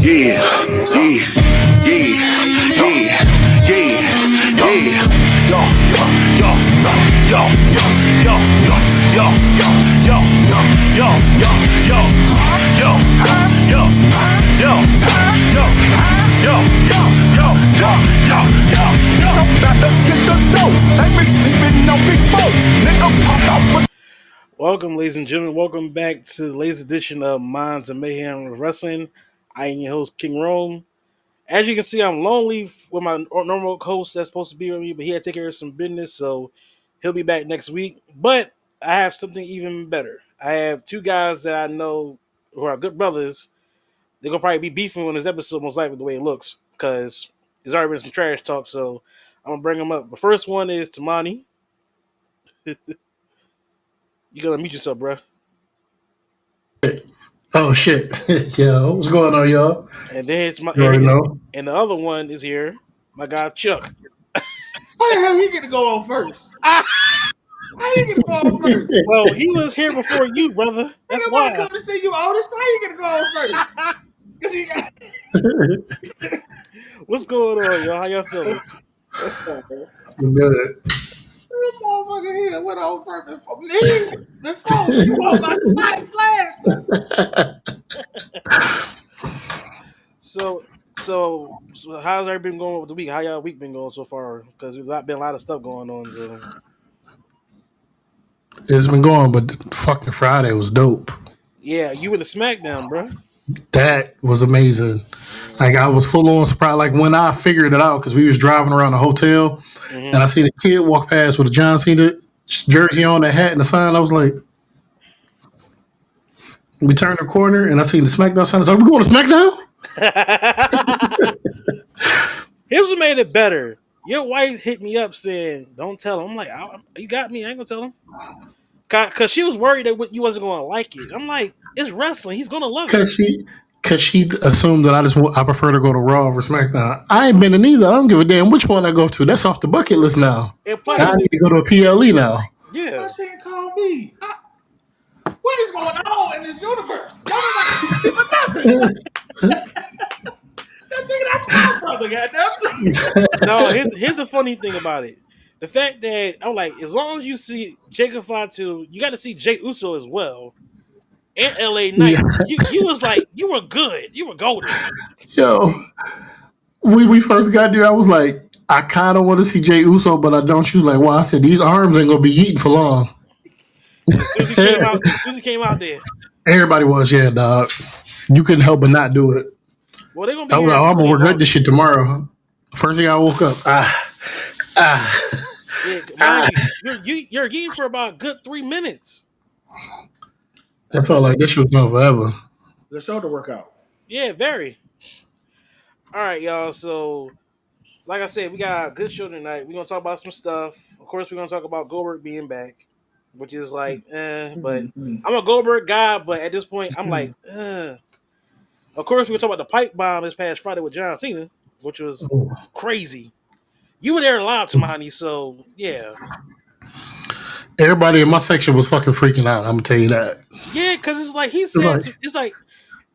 Yeah, yeah, yeah, yeah, yeah, yeah. Yo, yo, yo, yo, yo, yo, yo, yo, yo, yo, yo, yo, yo, yo, yo, yo, yo. I'm about to get the dough. They been sleeping on big folk. Nigga pop out. Welcome, ladies and gentlemen. Welcome back to the latest edition of Minds of Mayhem Wrestling. I am your host, King Rome. As you can see, I'm lonely with my normal host that's supposed to be with me, but he had to take care of some business, so he'll be back next week. But I have something even better. I have two guys that I know who are good brothers. They're going to probably be beefing on this episode, most likely, the way it looks, because there's already been some trash talk, so I'm going to bring them up. The first one is Temoni. You got to mute yourself, bro. Oh shit! Yeah, what's going on, y'all? And then it's and the other one is here, my guy Chuck. Why the hell he get to go on first? How you get to go on first? Well, he was here before you, brother. That's why. I come to see you, Otis. How you get to go on first? Because he got. What's going on, y'all? How y'all feeling? I'm good. This motherfucker here went on first before me. Before you want my spot flash. So how's everything going with the week? How y'all week been going so far? Because there's been a lot of stuff going on. So. It's been going, but fucking Friday was dope. Yeah, you in the SmackDown, bro. That was amazing. Like I was full on surprised. Like when I figured it out, because we was driving around the hotel, and I seen a kid walk past with a John Cena jersey on, a hat, and a sign. I was like, we turned the corner, and I seen the SmackDown sign. I was like, we going to SmackDown? Here's what made it better. Your wife hit me up saying, "Don't tell him." I'm like, "You got me. I ain't gonna tell him." Cause she was worried that you wasn't gonna like it. I'm like, it's wrestling. He's gonna love it. Cause she assumed that I prefer to go to Raw over SmackDown. I ain't been in either. I don't give a damn which one I go to. That's off the bucket list now. I need to go to a PLE now. Yeah. Why she didn't call me? What is going on in this universe? Nothing. That's my brother, goddamn. No, here's the funny thing about it. The fact that I'm like, as long as you see Jacob Fatu, you got to see Jay Uso as well. And LA Knight, you was like, you were good. You were golden. Yo, we first got there, I was like, I kind of want to see Jay Uso, but I don't. She was like, well, I said, these arms ain't going to be eating for long. Susie came out there. Everybody was, yeah, dog. You couldn't help but not do it. Well, they're going to be I'm going to regret this shit tomorrow. First thing I woke up, You're eating for about a good 3 minutes. I felt like this was going forever. The shoulder workout. Yeah, very. All right, y'all. So, like I said, we got a good show tonight. We're going to talk about some stuff. Of course, we're going to talk about Goldberg being back, which is like, but I'm a Goldberg guy, but at this point, I'm like, Of course, we're going to talk about the pipe bomb this past Friday with John Cena, which was crazy. You were there live, Temoni, so yeah. Everybody in my section was fucking freaking out. I'm gonna tell you that. Yeah, because it's like he said, it's like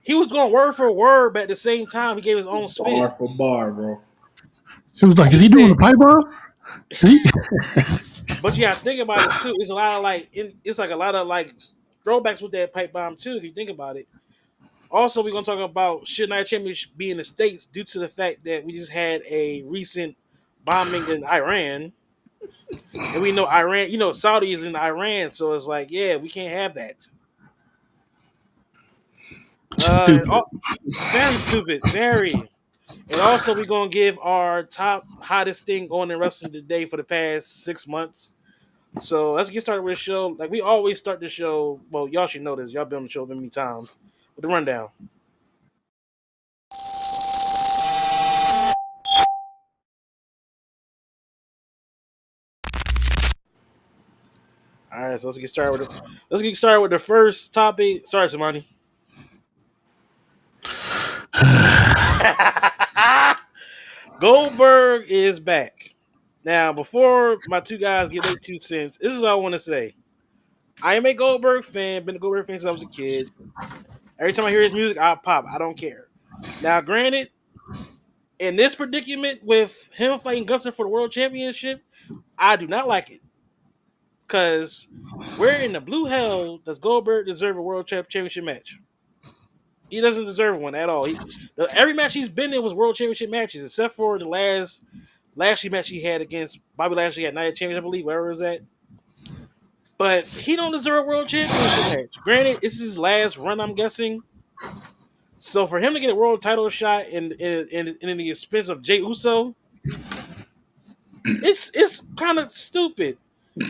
he was going word for word, but at the same time, he gave his own spin. Bar for bar, bro. It was like, is he doing the pipe bomb? But yeah, think about it too. It's a lot of it's like a lot of like throwbacks with that pipe bomb too. If you think about it. Also, we're gonna talk about should Night Championship be in the States due to the fact that we just had a recent bombing in Iran. And we know Iran, Saudi is in Iran, so it's like, yeah, we can't have that. Very stupid, very. And also, we're gonna give our top hottest thing on in wrestling today for the past 6 months. So let's get started with the show. Like we always start the show. Well, y'all should know this. Y'all been on the show many times. With the rundown. All right, so let's get started with the first topic. Sorry, Temoni. Goldberg is back. Now, before my two guys give their 2 cents, this is what I want to say. I am a Goldberg fan. Been a Goldberg fan since I was a kid. Every time I hear his music, I pop. I don't care. Now, granted, in this predicament with him fighting Gunther for the world championship, I do not like it because where in the blue hell does Goldberg deserve a world championship match? He doesn't deserve one at all. Every match he's been in was world championship matches, except for the last Lashley match he had against Bobby Lashley at Night of Champions, I believe, wherever it was at. But he don't deserve a world championship match. Granted, it's his last run, I'm guessing. So for him to get a world title shot in the expense of Jey Uso, it's kind of stupid.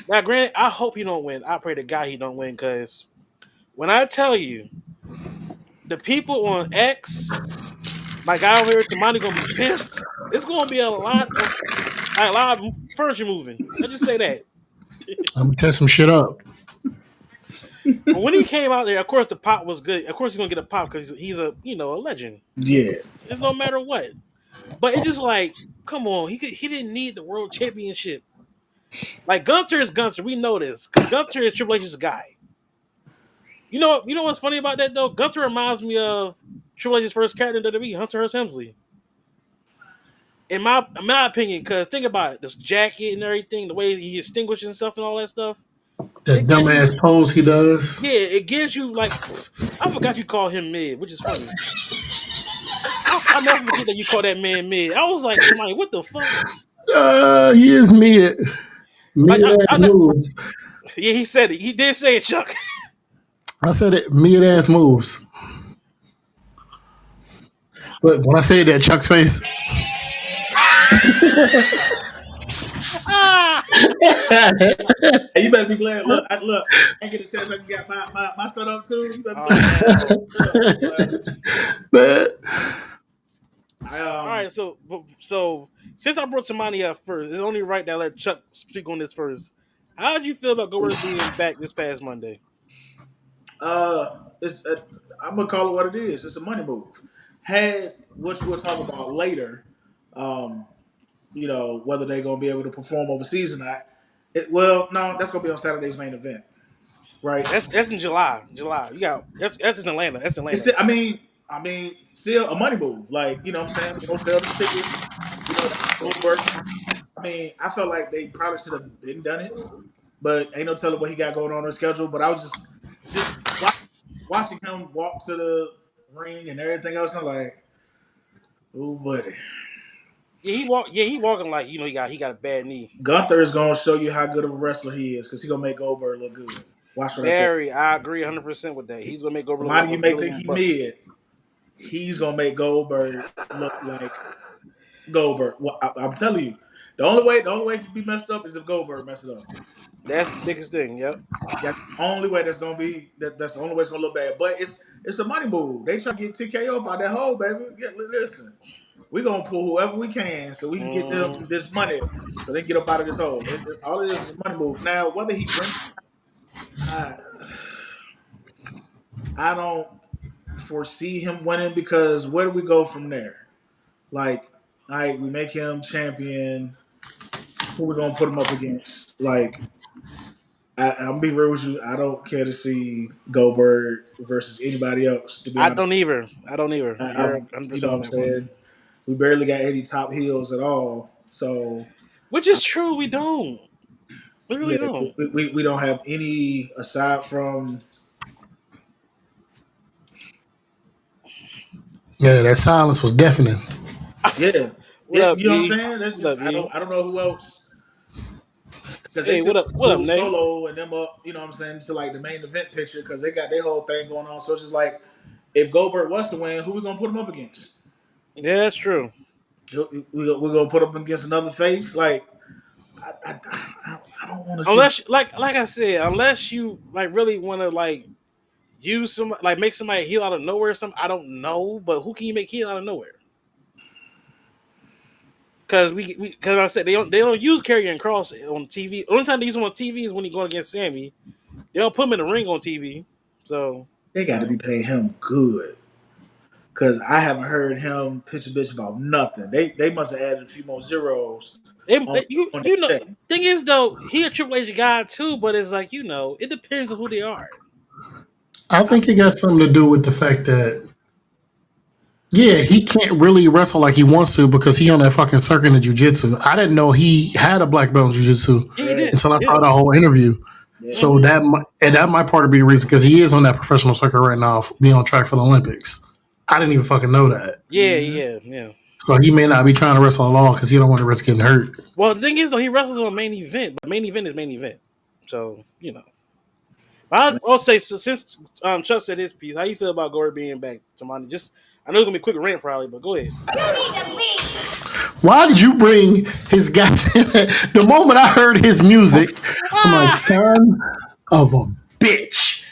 Now, granted, I hope he don't win. I pray to God he don't win because when I tell you the people on X, my guy over here, Temoni, gonna be pissed. It's gonna be a lot of furniture moving. Let's just say that. I'm gonna test some shit up. But when he came out there, of course the pop was good. Of course he's gonna get a pop because he's a a legend. Yeah. It's no matter what. But it's just like, come on, he didn't need the world championship. Like Gunther is Gunther, we know this because Gunther is Triple H's guy. You know what's funny about that though? Gunther reminds me of Triple H's first character in WWE, Hunter Hearst Helmsley. In my opinion, because think about it, this jacket and everything, the way he extinguishes himself and all that stuff. That It gives you, dumbass pose he does. yeah, it gives you like, I forgot you call him mid, which is funny. I never forget that you call that man mid. I was like, somebody, what the fuck? He is mid. Like, Mid ass moves. yeah, he said it. He did say it, Chuck. I said it. Mid ass moves. But when I say that, Chuck's face. Ah, Hey, you better be glad. Look, I get a chance. I just got my set up too. You better be glad. Man, I, all right. So since I brought Tamani up first, it's only right that I let Chuck speak on this first. How did you feel about Goldberg being back this past Monday? it's I'm gonna call it what it is. It's a money move. Had which we'll talk about later. Um, whether they're gonna be able to perform overseas or not. Well, no, that's gonna be on Saturday's main event, right? That's in July. July. You got that's in Atlanta. That's It's Atlanta. still a money move. Like what I'm saying, we gonna sell them tickets. Goldberg. I mean, I felt like they probably should have been done it, but ain't no telling what he got going on his schedule. But I was just watching him walk to the ring and everything else. I'm like, oh buddy. Yeah, he walk. Yeah, he walking like he got a bad knee. Gunther is gonna show you how good of a wrestler he is because he's gonna make Goldberg look good. Watch what I say. Very, I agree 100% with that. He's gonna make Goldberg look like Somebody you one may of think Billion he Bucks. mid, he's gonna make Goldberg look like Goldberg. Well, I'm telling you, the only way he can be messed up is if Goldberg messes up. That's the biggest thing. Yep. That's the only way that's gonna be. That's the only way it's gonna look bad. But it's a money move. They try to get TKO up out that hole, baby. Listen, we're gonna pull whoever we can so we can get them this money so they can get up out of this hole. All it is a money move. Now, whether he wins, I, I don't foresee him winning because where do we go from there? Like, all right, we make him champion. Who we gonna put him up against? Like, I'm gonna be real with you. I don't care to see Goldberg versus anybody else. To be I honest, don't either. I don't either. You're I'm, 100% what on I'm that one. saying. We barely got any top heels at all. So Which is true. We don't. We really yeah, don't. we don't have any aside from yeah, that silence was deafening. yeah. What up, You know what I'm E? saying? That's What up, just E? I don't know who else because they Hey, still what up? What up, move Nate? Solo and them up. You know what I'm saying to like the main event picture because they got their whole thing going on. So it's just like if Goldberg was to win, who we gonna put him up against? Yeah, that's true. We're gonna put him against another face. Like I don't want to see. Unless, like I said, unless you like really want to like use some like make somebody heal out of nowhere. Or something I don't know, but who can you make heal out of nowhere? Because because I said they don't use Karrion Cross on TV. The only time they use him on TV is when he's going against Sammy. They don't put him in the ring on TV. So They got to be paying him good because I haven't heard him pitch a bitch about nothing. They must have added a few more zeros on you on their you know check. thing is though he a Triple H guy too, but it's like it depends on who they are. I I, think it got something to do with the fact that Yeah, he can't really wrestle like he wants to because he on that fucking circuit of jiu-jitsu. I didn't know he had a black belt in jiu-jitsu Yeah, he Yeah, did. until I Yeah. saw the whole interview. yeah. So that might part of be the reason because he is on that professional circuit right now, being on track for the Olympics. I didn't even fucking know that. Yeah, Mm-hmm. yeah. So he may not be trying to wrestle at all because he don't want to risk getting hurt. Well, the thing is, though, he wrestles on main event, but main event is main event. So, you know. I'll say, so since Chuck said his piece, how you feel about Goldberg being back, Temoni? Just, I know it's going to be a quick rant probably, but go ahead. Why did you bring his guy? The moment I heard his music, I'm like, son of a bitch.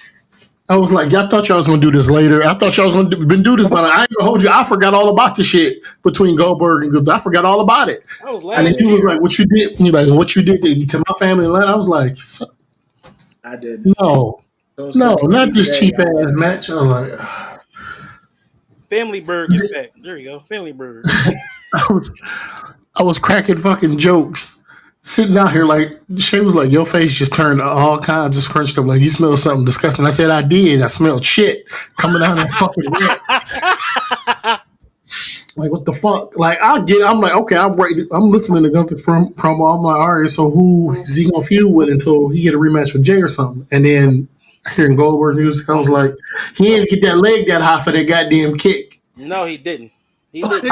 I was like, y'all thought y'all was gonna do this later. I thought y'all was gonna do this, but I ain't gonna hold you. I forgot all about the shit between Goldberg and Goldberg. I forgot all about it. I was And then laughing. he was like, "What you did?" He like, "What you did to my family?" And I was like, I did. "No, So no, not this cheap I was ass like, match." I'm like, Family Bird is back. There you go. Family Bird. I was, I was cracking fucking jokes, sitting out here like Shay was like, "Your face just turned all kinds of scrunched up. Like you smell something disgusting." I said, "I did. I smelled shit coming out of that fucking rant." Like what the fuck? Like I'm like, okay, I'm ready. I'm listening to Gunther from promo. I'm like, all right, so who is he gonna feud with until he get a rematch with Jay or something? And then hearing Goldberg music, I was like, he didn't get that leg that high for that goddamn kick. No, he didn't. He didn't.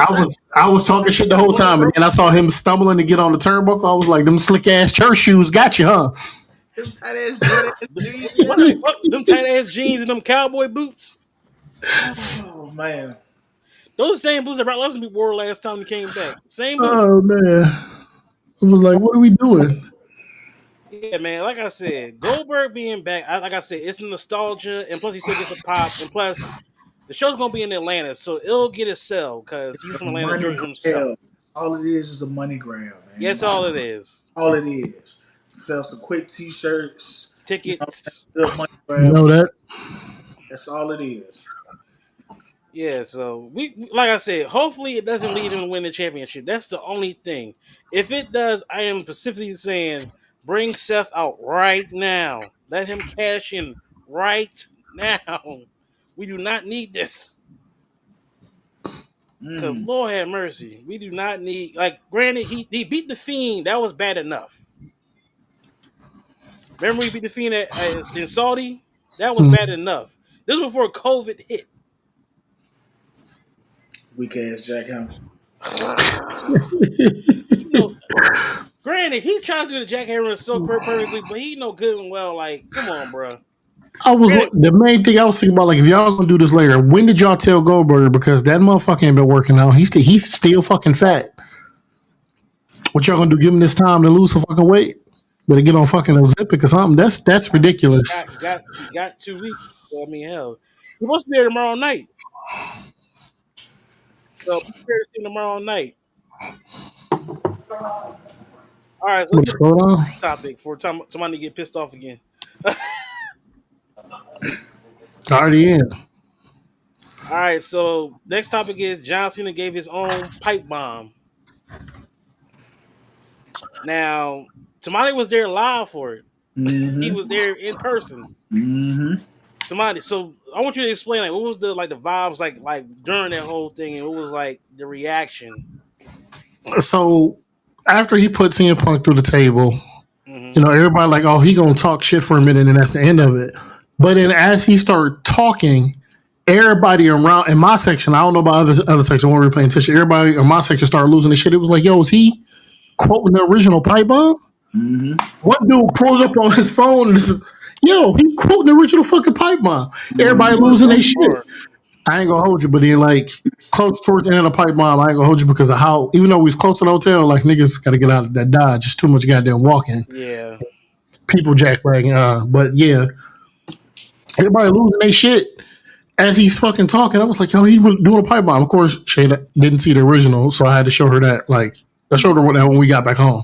I was talking shit the whole time, and then I saw him stumbling to get on the turnbuckle. I was like, them slick ass church shoes got you, huh? them tight ass Jordan jeans. What the fuck? Them tight ass jeans and them cowboy boots? Oh man. Those are the same boots that Brock Lesnar wore last time he came back. Same boots. Oh man, I was like, what are we doing? Yeah, man. Like I said, Goldberg being back, like I said, it's nostalgia, and plus he still gets a pop, and plus the show's gonna be in Atlanta, so it'll get a sell because he's from Atlanta, Money Georgia himself. grab. All it is a money grab, man. Yeah, that's all it is. All it is. Sell some quick T-shirts. You know, Tickets. good money You grab. know that? That's all it is. Yeah, so we like I said, hopefully it doesn't lead him to win the championship. That's the only thing. If it does, I am specifically saying bring Seth out right now. Let him cash in right now. We do not need this. Because Lord have mercy. We do not need, like, granted, he beat the Fiend. That was bad enough. Remember he beat the Fiend in Saudi? That was bad enough. This was before COVID hit. Weak ass Jack Hammer. You know, granted, he tried to do the Jack Hammer so perfectly, but he know good and well, like, come on, bro. The main thing I was thinking about, like, if y'all gonna do this later, when did y'all tell Goldberg? Because that motherfucker ain't been working out. He's still fucking fat. What y'all gonna do? Give him this time to lose some fucking weight? Better get on fucking Ozempic or something. That's ridiculous. He got 2 weeks. So, I mean, hell, he must be there tomorrow night. So prepare to see him tomorrow night. All right, so let's get What's going on? topic for somebody to get pissed off again. Already in. All right, so next topic is John Cena gave his own pipe bomb. Now, Tamani was there live for it. Mm-hmm. He was there in person. Mm-hmm. Tamani, so I want you to explain, like, what was the vibes like during that whole thing, and what was like the reaction? So after he put CM Punk through the table, everybody like, oh, he gonna talk shit for a minute, and that's the end of it. But then as he started talking, everybody around in my section, I don't know about other section when we were playing Tisha, everybody in my section started losing their shit. It was like, yo, is he quoting the original pipe bomb? Mm-hmm. One dude pulls up on his phone and says, yo, he quoting the original fucking pipe bomb. Everybody losing their shit. I ain't gonna hold you, but then like close towards the end of the pipe bomb, I ain't gonna hold you because of how, even though we was close to the hotel, like niggas gotta get out of that Dodge. Just too much goddamn walking. Yeah. People jackwagging. But yeah, everybody losing their shit as he's fucking talking. I was like, yo, he was doing a pipe bomb. Of course, Shayna didn't see the original, so I had to show her that. Like, I showed her that when we got back home.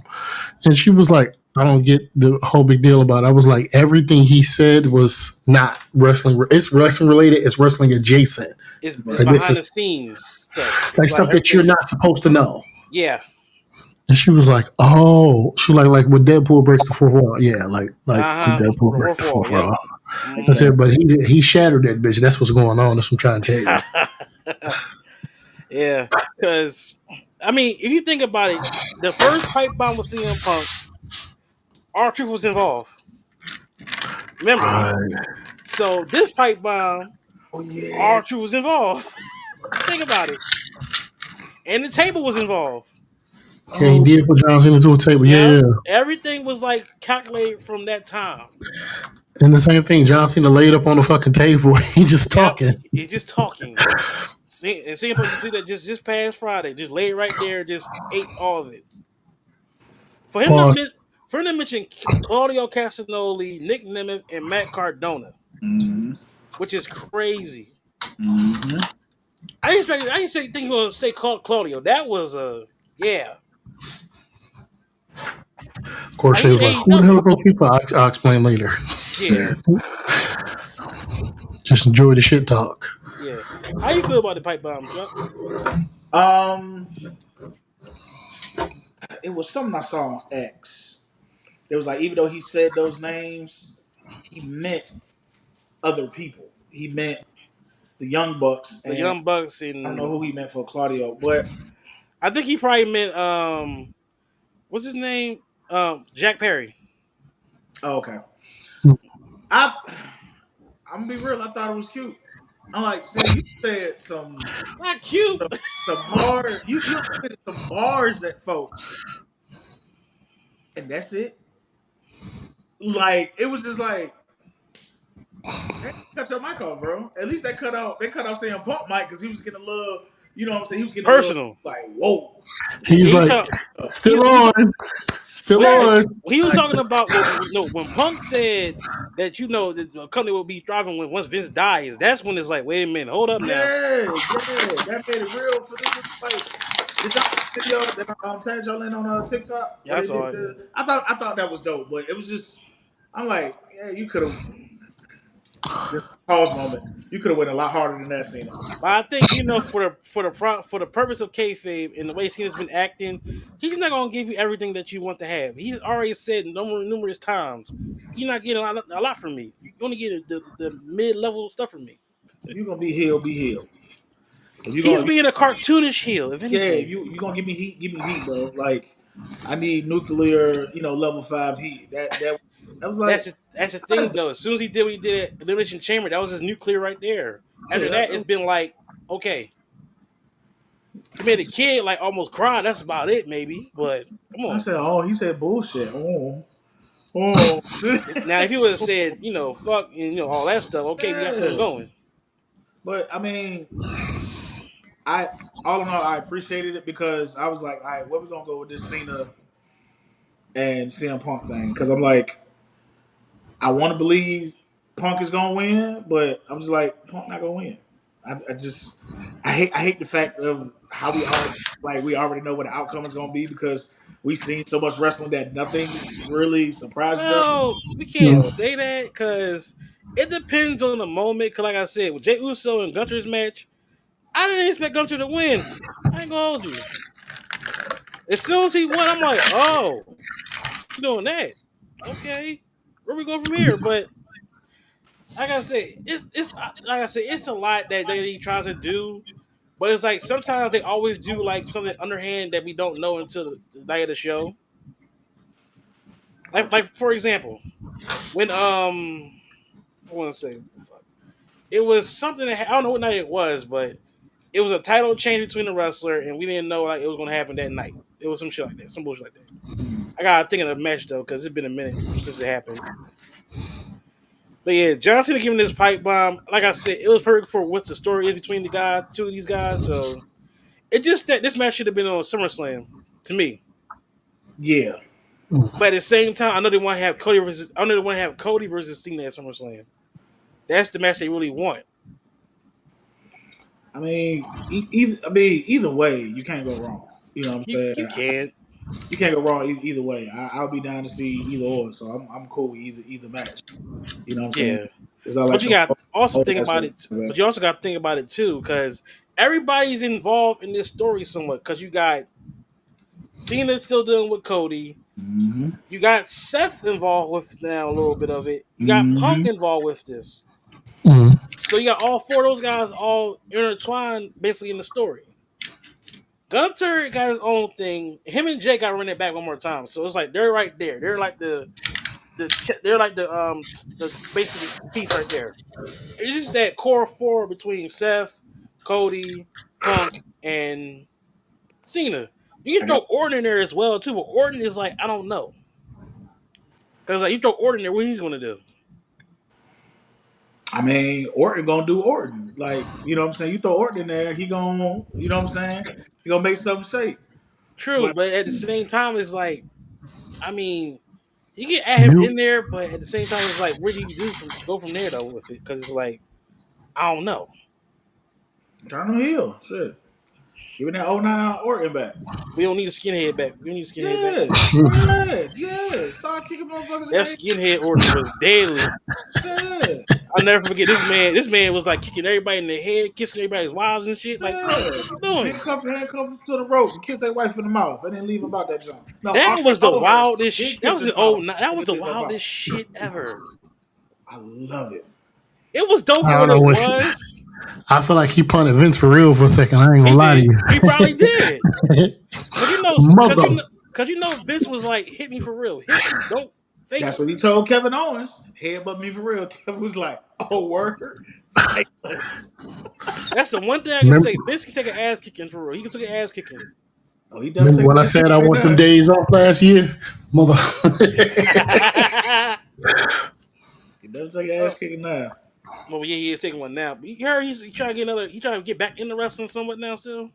And she was like, I don't get the whole big deal about it. I was like, everything he said was not wrestling. It's wrestling related. It's wrestling adjacent. It's Like, behind the scenes stuff. Like stuff that you're not supposed to know. Yeah. And she was like, oh, she like when Deadpool breaks the fourth wall. Yeah, like Deadpool breaks the fourth wall. I said, but he shattered that bitch. That's what's going on. That's what I'm trying to tell you. Yeah, because I mean, if you think about it, the first pipe bomb with CM Punk, R-Truth was involved. Remember, Right. so this pipe bomb, Oh yeah. R-Truth was involved. Think about it, and the table was involved. Yeah, he Oh did put John Cena to a table. Yeah, Yeah. everything was like calculated from that time. And the same thing, John Cena laid up on the fucking table. He just Yep, talking. he's just talking. And CM Punk just did that just past Friday, just laid right there, just ate all of it. For him to Pause. men- for him to mention Claudio Castagnoli, Nick Nemeth, and Matt Cardona, Mm-hmm. which is crazy. Mm-hmm. I didn't think he was gonna say Claudio. That was a yeah. Of course, Like she he's was like, "Who the hell are AEW. those people?" I'll explain later. Yeah, Just enjoy the shit talk. yeah. How you feel about the pipe bomb, Chuck? Um, it was something I saw on X. It was like even though he said those names, he meant other people. He meant the Young Bucks, The and Young Bucks I don't know and who he meant for Claudio, but I think he probably meant what's his name? Jack Perry. oh, okay. I I'm gonna be real. I thought it was cute. I'm like, Cena, you said Not cute. some, some hard. You said some bars at folks, and that's it. Like it was just like, hey, cut your mic off, bro. At least they cut out CM Punk mic because he was getting a little, you know what I'm saying? He was getting a little Personal. like, whoa. He's He like, talk, still he was on, still when, Hey, on. when he was talking about no when Punk said that the company will be thriving when once Vince dies. That's when it's like, wait a minute, hold up now. yeah, yeah, that made it real for this. Like, did y'all see the video that I tagged y'all in on TikTok Yeah, where I they saw did it. the? I thought that was dope, but it was just. I'm like, yeah, you could have just pause moment. You could have went a lot harder than that, Cena. But I think for the purpose of kayfabe and the way Cena's been acting, he's not gonna give you everything that you want to have. He's already said numerous times, you're not getting a lot from me. You're gonna get the mid level stuff from me. If you're gonna be healed, be healed. If you're He's gonna, being a cartoonish heel, if yeah, anything. you gonna give me heat, bro. Like, I need nuclear, level 5 heat. That was like, That's the that's thing though. As soon as he did what he did at Elimination Chamber, that was his nuclear right there. After yeah. that, it's been like, okay, he made a kid like almost cry. That's about it, maybe. But come I on. said, oh, he said bullshit. Oh, Now, if he would have said, fuck, and, all that stuff, okay, we got something yeah. going. But I mean, I all in all, I appreciated it because I was like, all right, where we gonna go with this Cena and CM Punk thing? Because I'm like, I want to believe Punk is gonna win, but I'm just like, Punk not gonna win. I just, I hate the fact of how we already know what the outcome is gonna be because we've seen so much wrestling that nothing really surprises us. Well, we can't Mm. So say that because it depends on the moment. Because, like I said, with Jay Uso and Gunter's match, I didn't expect Gunter to win. I ain't gonna hold you. As soon as he won, I'm like, oh, you doing that? Okay, where we go from here? But like I said, it's like I said, it's a lot that he tries to do. But it's like sometimes they always do like something underhand that we don't know until the night of the show. Like for example, when I want to say what the fuck. It was something that I don't know what night it was, but it was a title change between the wrestler, and we didn't know like it was gonna happen that night. It was some shit like that, some bullshit like that. I gotta think of the match though, because it's been a minute since it happened. But yeah, John Cena giving this pipe bomb, like I said, it was perfect for what the story is between the guys, two of these guys. So it just that this match should have been on SummerSlam to me. yeah, But at the same time, I know they want to have Cody versus Cena at SummerSlam. That's the match they really want. I mean, either way, you can't go wrong. You know what I'm You saying? can't. You can't go wrong either way. I'll be down to see either or, so I'm cool with either match. You know what I'm saying? Yeah. It's not like But you some got also old think ass about one. it. But you also got to think about it too, because everybody's involved in this story somewhat. Because you got Cena still dealing with Cody. Mm-hmm. You got Seth involved with now a little bit of it. You got Punk Mm-hmm. involved with this. Mm. So you got all four of those guys all intertwined basically in the story. Gunter got his own thing. Him and Jay got to run it back one more time. So it's like they're right there. They're like they're like the basic piece right there. It's just that core four between Seth, Cody, Punk, and Cena. You can I got. throw Orton in there as well too, but Orton is like I don't know because like you throw Orton in there, what he's gonna do? I mean, Orton gonna do Orton. Like, you know what I'm saying? You throw Orton in there, he gonna, you know what I'm saying? He gonna make something shake. True, But but at the same time, it's like I mean, you can add him New in there, but at the same time, it's like where do you go from there though with it? Because it's like I don't know. turn him heel. Shit. Giving that '09 Orton back. We don't need a skinhead back. We don't need a skinhead back. Yeah. Go ahead. Yeah. Start kicking motherfuckers That in skinhead Orton was deadly. the head. I'll never forget this man. This man was like kicking everybody in the head, kissing everybody's wives and shit. Like, Yeah. what you doing? Handcuff us to the rope and kiss their wife in the mouth and then leave about that jump. No, That was the told her, wildest. then That kiss was in the the mouth that and was then the leave about. wildest shit ever. I love it. It was dope I for don't what know it what. was. I feel like he punted Vince for real for a second. I ain't He gonna lie to did. He probably you. did. Cause you know, Mother. cause you know, Vince was like, "Hit me for real. Hit me. Don't fake That's it." what he told Kevin Owens. Headbutt me for real. Kevin was like, "Oh, word." Say less. That's the one thing I can Remember, say. Vince can take an ass kicking for real. He can take an ass kicking. Oh, he done remember taking when I that said kick I right want them now. days off last year? Mother. He done taking ass kicking now. Well, yeah, he is taking one now. But you heard he trying to get another. He trying to get back into wrestling somewhat now. Still,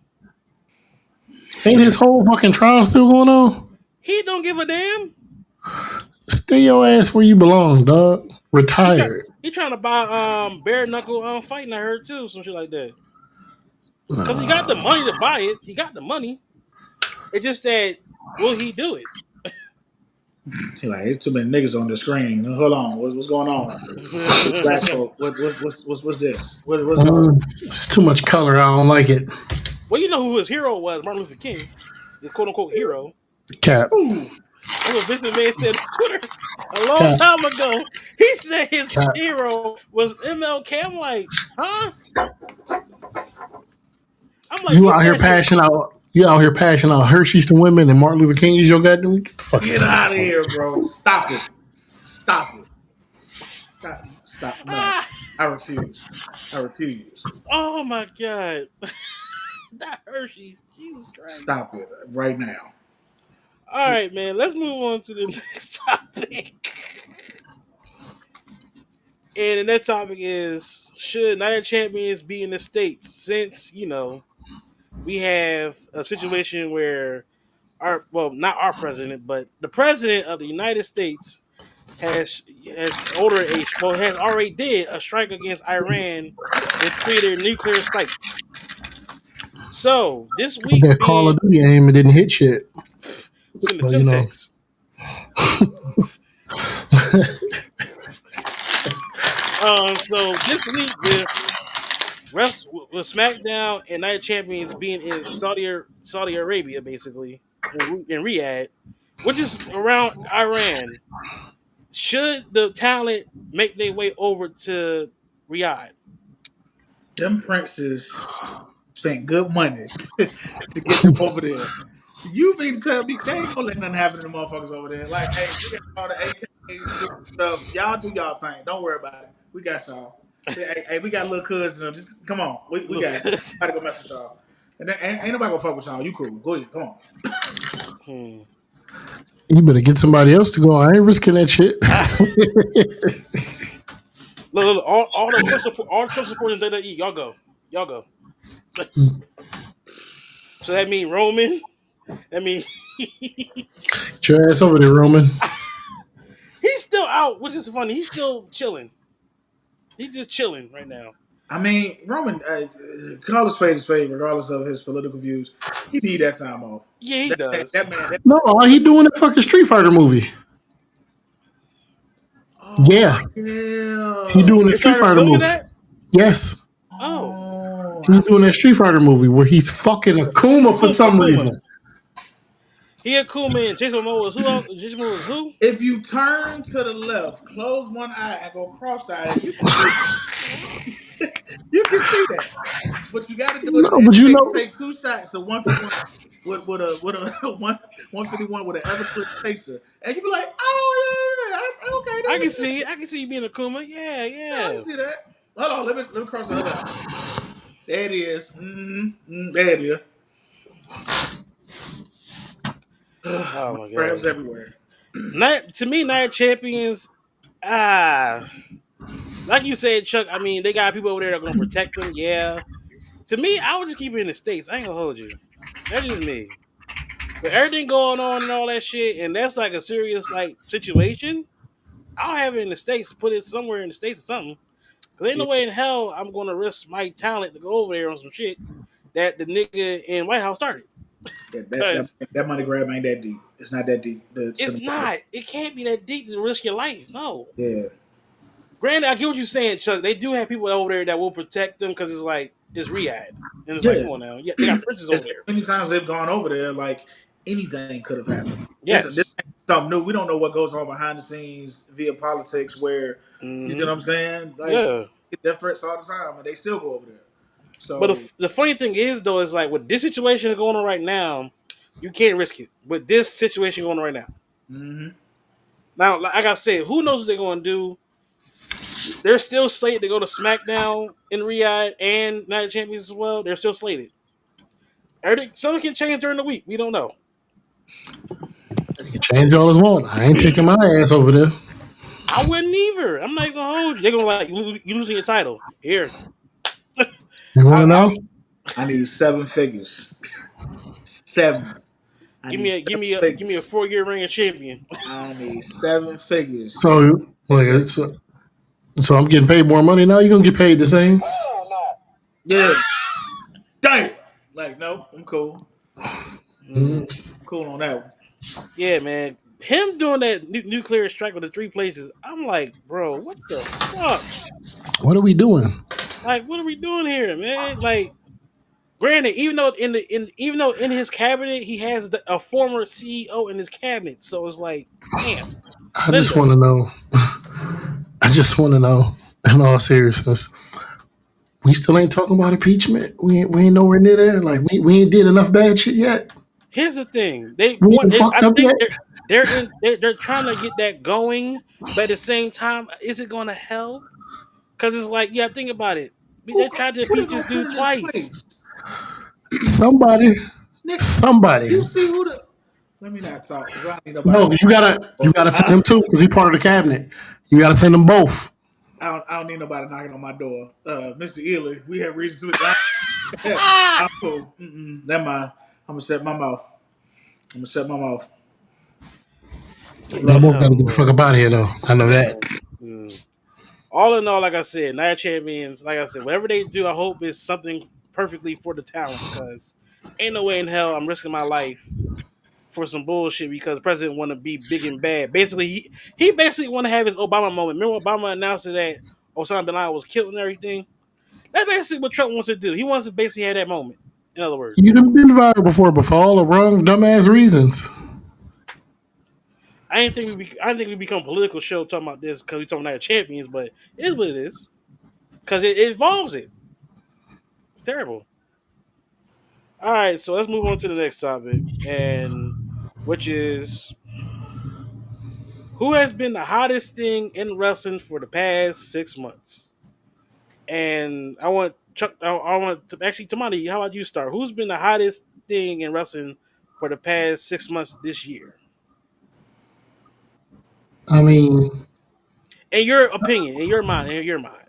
Ain't his whole fucking trial still going on? he don't give a damn. Stay your ass where you belong, dog. He try. Retired. He trying to buy bare knuckle fighting. I heard too, some shit like that. Because he got the Nah. money to buy it. He got the money. It's just that will he do it? He like, there's too many niggas on the screen. Hold on, what's going on? Black folk, what's this? What's going on? It's too much color. I don't like it. Well, you know who his hero was? Martin Luther King, his quote unquote hero. Cap. Ooh, That's what Vincent Van said on Twitter a long Cap. time ago. He said his Cap. hero was MLK. I'm like, huh? I'm like, You you out here said his. passing out. You out here passing out Hershey's to women, and Martin Luther King is your goddamn. Get the fuck get out of here, bro! Stop it! Stop it! Stop! No, Ah, I refuse. I refuse. oh my god, that Hershey's, Jesus Christ! Stop it right now. All right, man. Let's move on to the next topic. And the next topic is should Night of Champions be in the States? Since, we have a situation where not our president, but the president of the United States has ordered has already did a strike against Iran and tweeted nuclear sites. So this week that Call of being Duty aim and didn't hit shit. send But a text. So this week with SmackDown and Night of Champions being in Saudi Arabia, basically in Riyadh, which is around Iran. Should the talent make their way over to Riyadh? Them princes spent good money to get them over there. You mean to tell me they ain't gonna let nothing happen to the motherfuckers over there? Like, hey, we got all the AKs, stupid stuff. Y'all do y'all thing. Don't worry about it. We got y'all. Hey, we got little cousins. Just come on. We got it. Gotta go mess with y'all. And then ain't nobody gonna fuck with y'all. You cool. Go ahead. Come on. Hmm. You better get somebody else to go. I ain't risking that shit. Look, all the Trump supporters that eat, y'all go. So that mean Roman. That mean Get your ass over there, Roman. he's still out, which is funny. He's still chilling. He's just chilling right now. I mean, Roman, call a spade, regardless of his political views. He need that time off. Yeah, he does. That man. No, he doing that fucking Street Fighter movie. Oh, Yeah, yeah. he doing that They Street started Fighter filming movie. that. Yes, Oh, Oh, he's doing that Street Fighter movie where he's fucking Akuma for some reason. He a cool man. Jason Momoa was who? Jason Momoa was who? If you turn to the left, close one eye, and go cross-eyed, you can see you can see that. But you got to do it No, and but you take know, take two shots of 151 with a 151 with an Everclear chaser, and you be like, oh yeah, okay, I can that's it. see. I can see you being a Kuma. Yeah, Yeah, I yeah. can see that. Hold on, let me cross the other eye. There it is. There it is. Oh My my crabs god. everywhere. Night to me, Night Champions. Ah, like you said, Chuck. I mean, they got people over there that are gonna protect them. Yeah. To me, I would just keep it in the states. I ain't gonna hold you. That's just me. But everything going on and all that shit, and that's like a serious like situation. I'll have it in the states. Put it somewhere in the states or something. Cause ain't Yeah, no way in hell I'm gonna risk my talent to go over there on some shit that the nigga in White House started. Cause that money grab ain't that deep. It's not that deep. The it's cinema. not. It can't be that deep to risk your life. No. Yeah, Granted, I get what you're saying, Chuck. They do have people over there that will protect them because it's like it's Riyadh, and it's like, yeah. come on now, yeah, they got princes over As there. many times they've gone over there, like anything could have happened. This Yes. ain't something new. We don't know what goes on behind the scenes via politics. Where you see Hmm. what I'm saying? Like Yeah. get death threats all the time, and they still go over there. But So the funny thing is, though, is like with this situation going on right now, you can't risk it. With this situation going on right now, mhm. now, like I said, who knows what they're going to do? They're still slated to go to SmackDown in Riyadh and Night of Champions as well. They're still slated. Everything, something can change during the week. We don't know. you can change all as want. I ain't taking my ass over there. I wouldn't either. I'm not even gonna hold you. They're gonna like you losing your title here. You want to I'll know? I need 7 figures. 7. I give need me a seven give me a figures. 4 year ring of champion. I need 7 figures. And So, like, so I'm getting paid more money now. You gonna get paid the same? yeah, damn. Like no, I'm cool. Mm, Cool on that one. yeah, man. Him doing that nuclear strike with the three places. I'm like, bro, what the fuck? What are we doing? Like, what are we doing here, man? Like, granted, even though in his cabinet he has a former CEO in his cabinet, so it's like, damn, I just Linda. want to know. I just want to know. In all seriousness, we still ain't talking about impeachment. We ain't nowhere near there. Like we ain't did enough bad shit yet. Here's the thing. They We want. ain't I fucked up think yet. they're trying to get that going, but at the same time, is it going to help? Because it's like, yeah, think about it. They tried to Who they impeach gonna this put dude in his twice. place? Somebody, Nick, somebody. you see who the? Let me not talk because I don't need nobody. No, you gotta send I, them too because he part of the cabinet. You gotta send them both. I don't need nobody knocking on my door. Mr. Ely, we have reason to. I'm cool. Never mind. I'm gonna shut my mouth. I'm gonna shut my mouth. They both Oh gotta get the fuck Lord, up out of here though. I know that. man. Mm. All in all, like I said, Night Champions. Like I said, whatever they do, I hope it's something perfectly for the talent. Because ain't no way in hell I'm risking my life for some bullshit because the president want to be big and bad. Basically, he basically want to have his Obama moment. Remember Obama announced that Osama bin Laden was killed and everything. That's basically what Trump wants to do. He wants to basically have that moment. In other words, You done been viral before, but for all the wrong dumbass reasons. I didn't think we become a political show talking about this because we talking about champions, but it is what it is because it involves it. It's terrible. All right, so let's move on to the next topic, and which is who has been the hottest thing in wrestling for the past 6 months. And I want Chuck. I want to actually Tamani. How about you start? Who's been the hottest thing in wrestling for the past 6 months this year? I mean, In your opinion, in your mind, in your mind.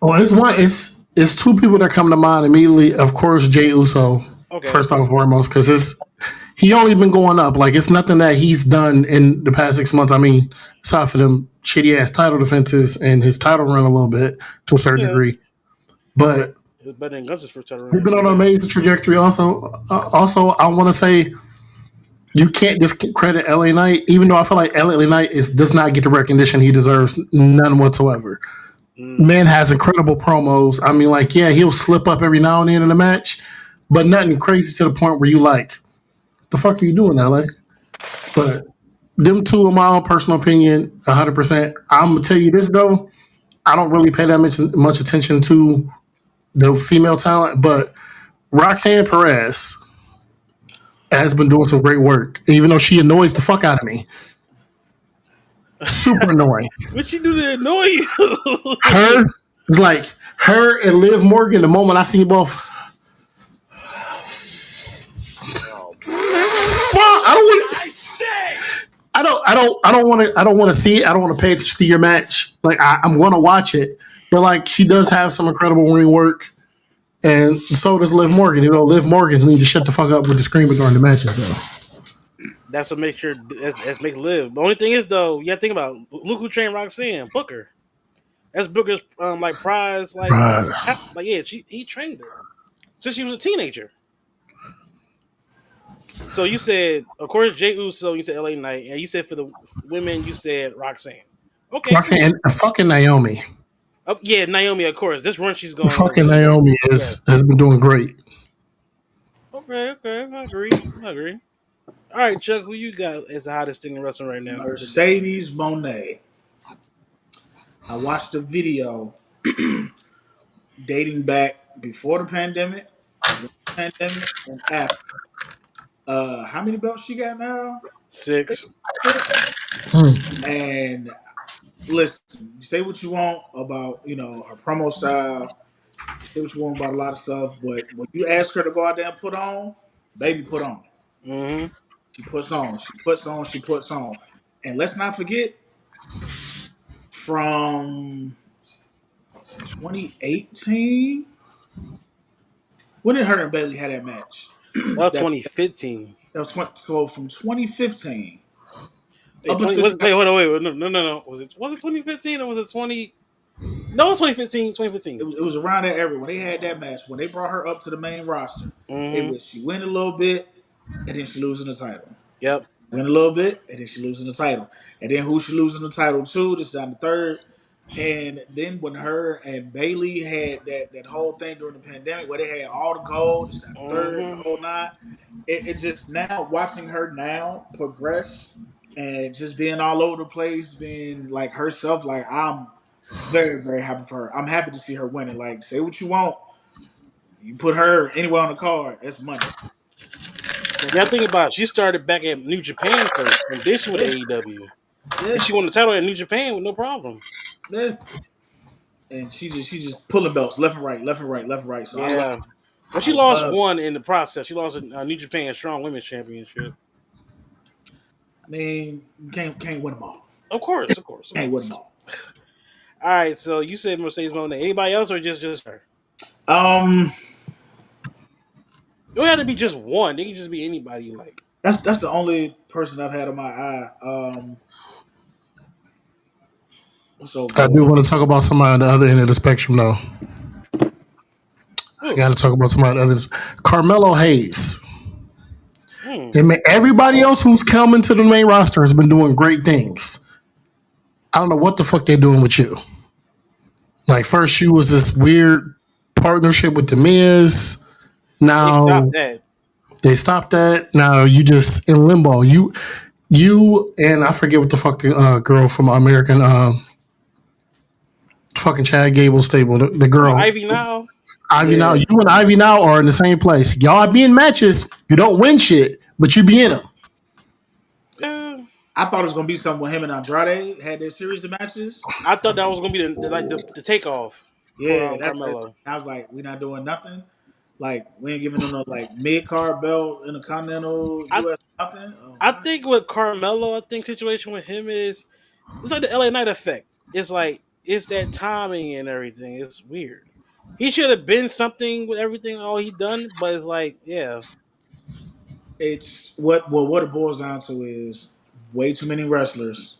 well, it's two people that come to mind immediately. Of course, Jay Uso, Okay. first and foremost, because he only been going up. Like it's nothing that he's done in the past 6 months. I mean, aside for them shitty ass title defenses and his title run a little bit to a certain Yeah. degree, but It was better than Guns' first title run. he's I'll been say on an that. amazing trajectory. Also, I want to say you can't discredit LA Knight, even though I feel like LA Knight does not get the recognition he deserves, none whatsoever. Mm. Man has incredible promos. I mean, like, yeah, he'll slip up every now and then in a match, but nothing crazy to the point where you like, the fuck are you doing, LA? But them two, in my own personal opinion, 100%. I'm gonna tell you this though, I don't really pay that much attention to the female talent, but Roxanne Perez has been doing some great work, even though she annoys the fuck out of me. Super annoying. What you do to annoy you? Her, it's like her and Liv Morgan. The moment I see both, Oh boy. fuck, I don't want. I don't want to. I don't want to see it. I don't want to pay attention to your match. Like I'm going to watch it, but like she does have some incredible ring work, and so does Liv Morgan. You know, Liv Morgan's need to shut the fuck up with the screaming during the matches, though. That's what makes sure that's makes live. The only thing is though, you gotta think about look who trained Roxanne, Booker. That's Booker's like prize, Bruh. like yeah, he trained her since she was a teenager. So you said, of course, Jay Uso. You said LA Knight, and you said for the women, you said Roxanne. Okay, Roxanne cool. and fucking Naomi. Oh, yeah, Naomi, of course. This run she's going on. Fucking Naomi Yes. has been doing great. Okay, I agree. All right, Chuck, who you got as the hottest thing in wrestling right now? Mercedes Monet. I watched a video dating back before the pandemic, during the pandemic, and after. How many belts she got now? 6. Hmm. And listen, you say what you want about her promo style. You say what you want about a lot of stuff, but when you ask her to go out there and put on, baby, put on. Mm-hmm. She puts on. She puts on. She puts on. And let's not forget from 2018. When did her and Bailey have that match? That was that 2015. that was so from 2015 Wait, up 20. until Wait, hold on, wait, no. Was it 2015 or was it 20? No, it was 2015. 2015. it was around that area when they had that match when they brought her up to the main roster. It Mm-hmm. was she win a little bit and then she losing the title. Yep. Win a little bit and then she losing the title. And then who she losing the title to? This is on the third. And then when her and Bailey had that whole thing during the pandemic where they had all the gold, this that third, the Mm-hmm. whole nine, it just now watching her now progress and just being all over the place, being like herself, like I'm very, very happy for her. I'm happy to see her winning. Like, say what you want. You put her anywhere on the card, that's money. So, Yeah, think about it. She started back at New Japan first, and then she went to yeah, AEW, and yeah, she won the title at New Japan with no problem. yeah. And she just pulling belts left and right, left and right, left and right. So I love Yeah. Well, I she lost love one in the process. She lost a New Japan Strong Women's Championship. I mean, you can't win them all. Of Can't win them course. all. All right, so you said Mercedes Moné. Anybody else or just her? Um, It don't have to be just one. It can just be anybody you like. that's the only person I've had on my eye. What's old I boy? do want to talk about somebody on the other end of the spectrum, though. I Who? got to talk about somebody others. Carmelo Hayes. Hmm. Everybody else who's coming to the main roster has been doing great things. I don't know what the fuck they're doing with you. Like first, you was this weird partnership with the Miz. They Now stopped that. they stopped that. Now you just in limbo. You and I forget what the fuck the girl from American fucking Chad Gable stable. The Come on, girl Ivy now. Ivy now. Yeah, You and Ivy now are in the same place. Y'all be in matches. You don't win shit, but you be in them. Yeah. I thought it was gonna be something with him and Andrade had their series of matches. I thought that was gonna be the takeoff for Yeah, that's Carmelo. I was like, we're not doing nothing. Like we ain't giving them no like mid card belt, intercontinental, I US nothing. Oh, I all right. think with Carmelo, I think situation with him is it's like the LA Knight effect. It's like it's that timing and everything. It's weird. He should have been something with everything all he done, but it's like, yeah, It's what it boils down to is way too many wrestlers,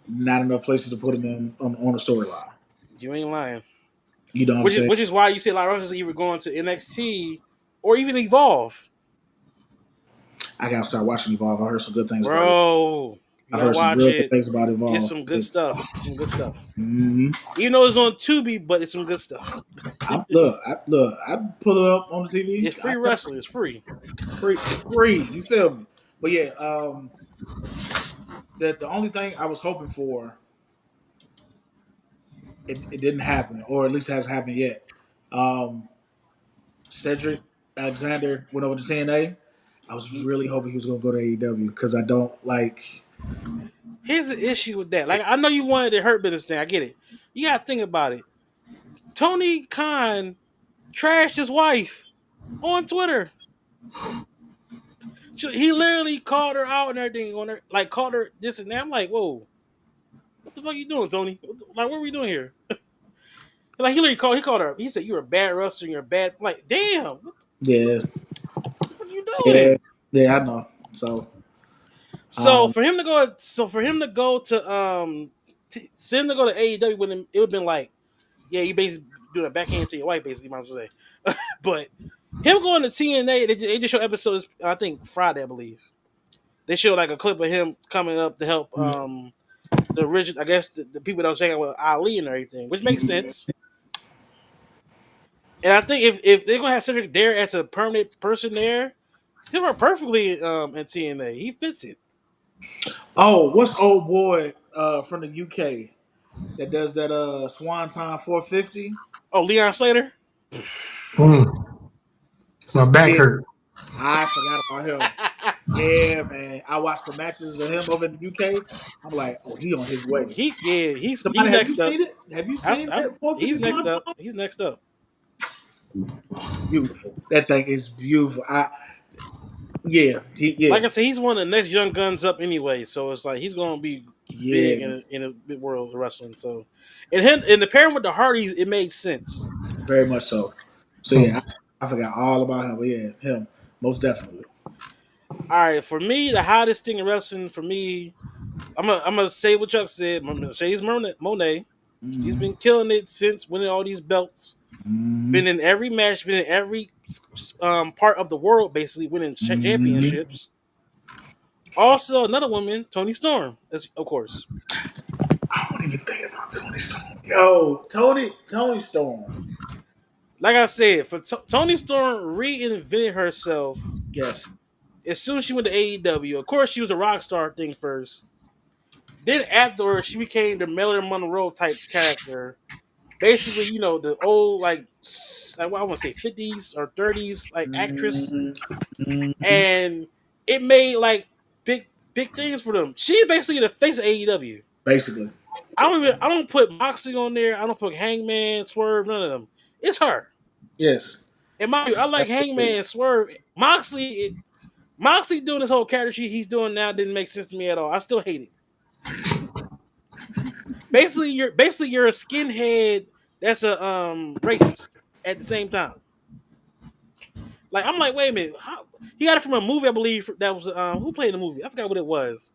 not enough places to put them in on a storyline. you ain't lying. You know what I'm saying? Which is why you see a lot of wrestlers either going to NXT or even Evolve. I gotta start watching Evolve. I heard some good things about it. Bro. You I've gotta heard some watch real good it. things about It's Evolve. some good stuff. Some good stuff. Mm-hmm. Even though it's on Tubi, but it's some good stuff. I pull it up on the TV. It's free wrestling. It's free. Free. You feel me? But yeah, the only thing I was hoping for, it didn't happen, or at least hasn't happened yet. Um, Cedric Alexander went over to TNA. I was really hoping he was going to go to AEW because I don't like. Here's the issue with that. Like I know you wanted the hurt business thing. I get it. You gotta think about it. Tony Khan trashed his wife on Twitter. He literally called her out and everything on her, like called her this and that. I'm like, whoa, what the fuck you doing, Tony? Like, what are we doing here? Like he literally called. He called her. He said, "You're a bad wrestler. You're a bad." I'm like, damn, Yeah, what are you yeah, doing? yeah. I know. So, So um, for him to go, send him to go to AEW with him, it would have been like, yeah, you basically doing a backhand to your wife, basically, might as well say. But him going to TNA, they just show episodes. I think Friday, I believe. They showed like a clip of him coming up to help the original, I guess the people that was hanging with Ali and everything, which makes sense. And I think if they're gonna have Cedric there as a permanent person there, he'll work perfectly in TNA. He fits it. what's old boy from the UK that does that Swanton 450? Oh, Leon Slater. Mm, my back Yeah, hurt. I forgot about him. Yeah, man. I watched the matches of him over in the UK. I'm like, oh, he on his way. He's Somebody, have you next up. seen it? Have you seen that 450 He's next Swanton? up. He's next up. Beautiful. That thing is beautiful. Yeah, Like I said, he's one of the next young guns up anyway. So it's like he's gonna be big yeah, in a big world of wrestling. So and the pairing with the Hardys, it made sense. very much so. So yeah, Hmm. I forgot all about him. But yeah, him most definitely. All right, for me, the hottest thing in wrestling for me, I'm gonna say what Chuck said. I'm gonna say he's Monet. She's Mm-hmm. been killing it since winning all these belts. Mm-hmm. Been in every match. Been in every part of the world, basically winning Mm-hmm. championships. Also, another woman, Tony Storm, of course. I won't even think about Tony Storm. Yo, Tony Storm. Like I said, for Tony Storm reinvented herself Yes. as soon as she went to AEW. Of course, she was a rock star thing first. Then afterwards, she became the Marilyn Monroe type character. Basically, the old I want to say 50s or 30s like actress, Mm-hmm. Mm-hmm. and it made like big things for them. She's basically the face of AEW. Basically. I don't put Moxley on there. I don't put Hangman, Swerve, none of them. It's her. Yes. And mind you, I like That's it. Hangman, Swerve, Moxley doing this whole character sheet he's doing now didn't make sense to me at all. I still hate it. Basically you're a skinhead that's a racist at the same time. Like I'm like, wait a minute, he got it from a movie I believe that was who played the movie? I forgot what it was,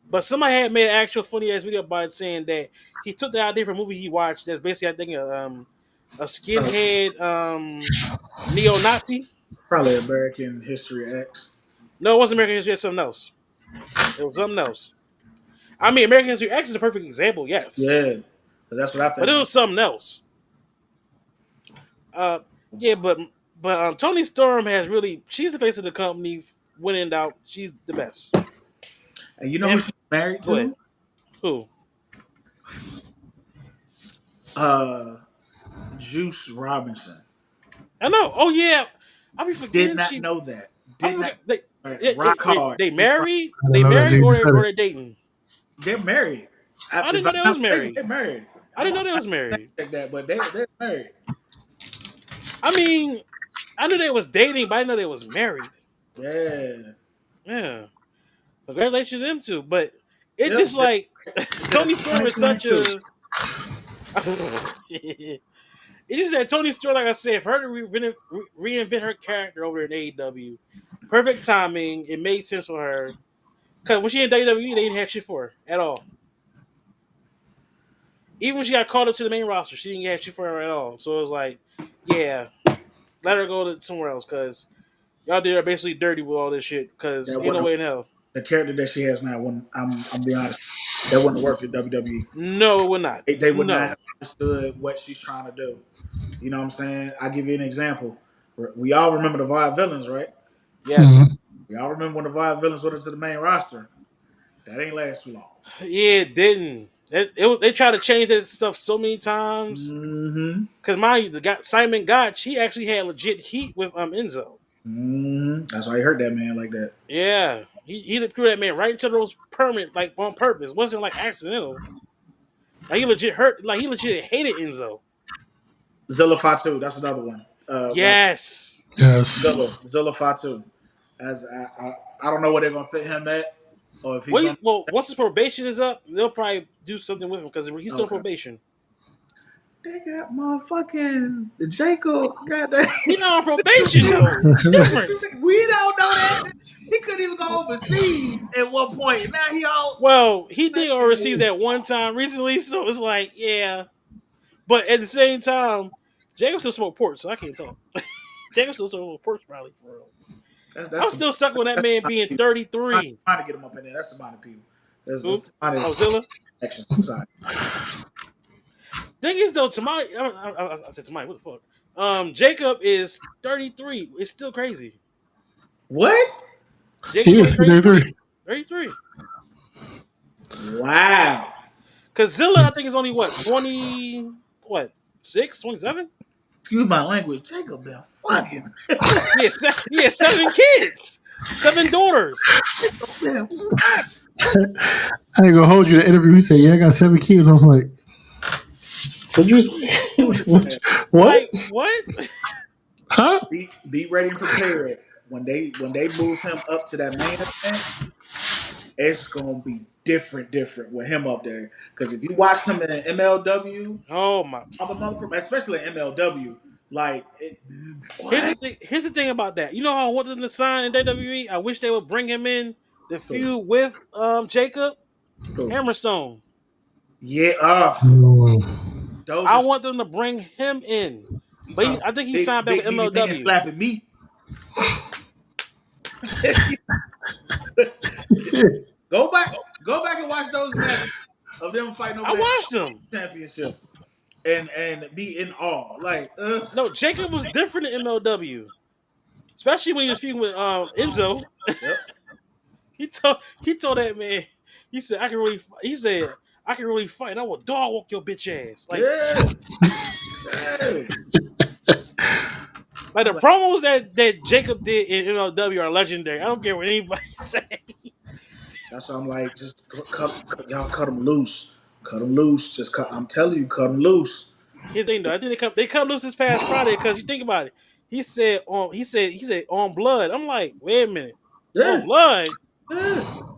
but somebody had made an actual funny ass video about it saying that he took the idea from a movie he watched that's basically I think a skinhead neo Nazi. Probably American History X. No, it wasn't American History. It was something else. It was something else. I mean, American History X is a perfect example, yes, Yeah. That's what I but think it of. was something else. Uh, yeah, but Tony Storm has really she's the face of the company, winning out. She's the best. And you know who And she's married go ahead, to? who? Uh Juice Robinson. I know. Oh yeah, I be Did forgetting not she. know that. I Did not forget rock hard. they married. I didn't They know that married till you or just said or it. they dating. They're married. I didn't If know I'm they was not mistaken, married. they're married. I didn't know they was I married. check that, but they're married. I mean, I knew they was dating, but I didn't know they was married. Yeah. Yeah, congratulations to them too. But it's Yep. just like Tony That's Storm is such 2022. a. It's just that Tony Storm, like I said, for her to reinvent her character over in AEW, perfect timing. It made sense for her because when she in WWE, they didn't have shit for her at all. Even when she got called up to the main roster, she didn't have shit for her at all. So it was like, yeah, let her go to somewhere else because y'all did her basically dirty with all this shit. Because That ain't no wasn't way in hell. the character that she has now, when I'm being honest, that wouldn't have worked at WWE. No, it would not. They would not No. have understood what she's trying to do. You know what I'm saying? I'll give you an example. We all remember the Vibe Villains, right? Yes. Mhm. We all remember when the Vibe Villains went into the main roster. That ain't last too long. Yeah, it didn't. They tried to change that stuff so many times. Mm-hmm. Because mind you, Simon Gotch, he actually had legit heat with Enzo. Mm-hmm. That's why I heard that man like that. Yeah, he threw that man right into those permit like on purpose. It wasn't like accidental. Like he legit hurt. Like he legit hated Enzo. Zilla Fatu, that's another one. Like Yes. Yes. Zilla Fatu. As I don't know where they're gonna fit him at, or if he's gonna. Well, once his probation is up, they'll probably do something with him because he's still on Okay. probation. They got motherfucking the Jacob. Goddamn. He's not on probation though. It's different. We don't know that. He couldn't even go overseas at one point. Now he all. Well, he did overseas at one time recently, so it's like, yeah. But at the same time, Jacob still smoked pork, so I can't talk. Jacob still smoked pork, probably for real. I'm That's still stuck with that man being 33. trying to get him up in there. That's the amount of people. Who? That's Oh, Zilla. action. Sorry. Thing is though, Tamai, I said Tamai, what the fuck? Jacob is 33. It's still crazy. What? Jacob He is is 33. 33. 33. Wow. Cause Zilla, I think is only what 20, what 6, 27? Excuse my language. Jacob been fucking. He has 7 kids, 7 daughters. Been I ain't gonna hold you. The interview, he said, "Yeah, I got 7 kids." I was like, "What'd you say? what? Like What? what? Huh?" be ready and prepared when they move him up to that main event. It's gonna be different with him up there. Because if you watch him in MLW, Oh my! other motherfucker, especially in MLW, like what? Here's the thing about that. You know how I want them to sign in WWE? I wish they would bring him in the feud with Jacob Cool. Hammerstone. Yeah, those I are want them to bring him in, you but talking I think he signed big back with meaty man MLW. slapping me. Go back and watch those matches of them fighting over I that watched him. championship and be in awe. Like, No, Jacob was different in MLW, especially when he was feuding with Enzo. yep. He told that man. He said I can really. He said I can really fight. I will dog walk your bitch ass. Yeah. Yeah. Like the Like, promos that Jacob did in MLW are legendary. I don't care what anybody say. that's why I'm like, just y'all cut them loose. Cut them loose. Just cut. I'm telling you, cut them loose. Here's the thing though. I think they come loose this past Friday because you think about it. He said on blood. I'm like, wait a minute, on Yeah. blood? Yeah.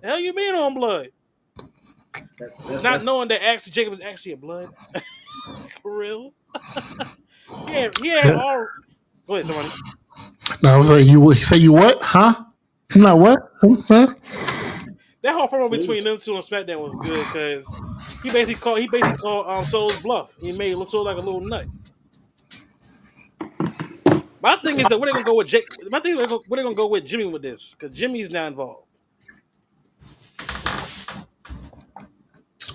The hell you mean on blood? Not That's knowing that actually Jacob is actually a blood for real. Yeah. Yeah. All go ahead, somebody. No, I was like, "You say you what? Huh? I'm not what? Huh?" That whole promo between them two on SmackDown was good because he basically called Souls bluff. He made it look so like a little nut. My thing is that where they gonna go with Jake. My thing is where they gonna go with Jimmy with this because Jimmy's not involved.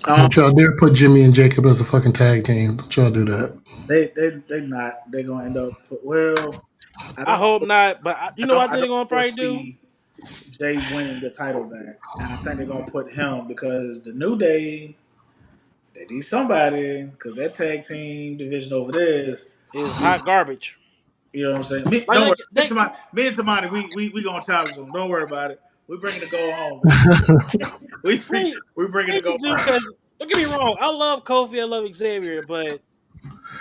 Don't y'all dare put Jimmy and Jacob as a fucking tag team. Don't y'all do that. they not. They're gonna end up. Well, I I don't. hope not, but you know what I I think they're don't gonna probably do. foresee Jay winning the title back, and I think they're gonna put him because the New Day they need somebody because that tag team division over there is, Is hot garbage. you know what I'm saying. Don't Like worry, they, me and Tamani, we gonna challenge them. Don't worry about it. We bringing the goal home. they, We bringing they the goal just do home. because don't get me wrong. I love Kofi. I love Xavier, but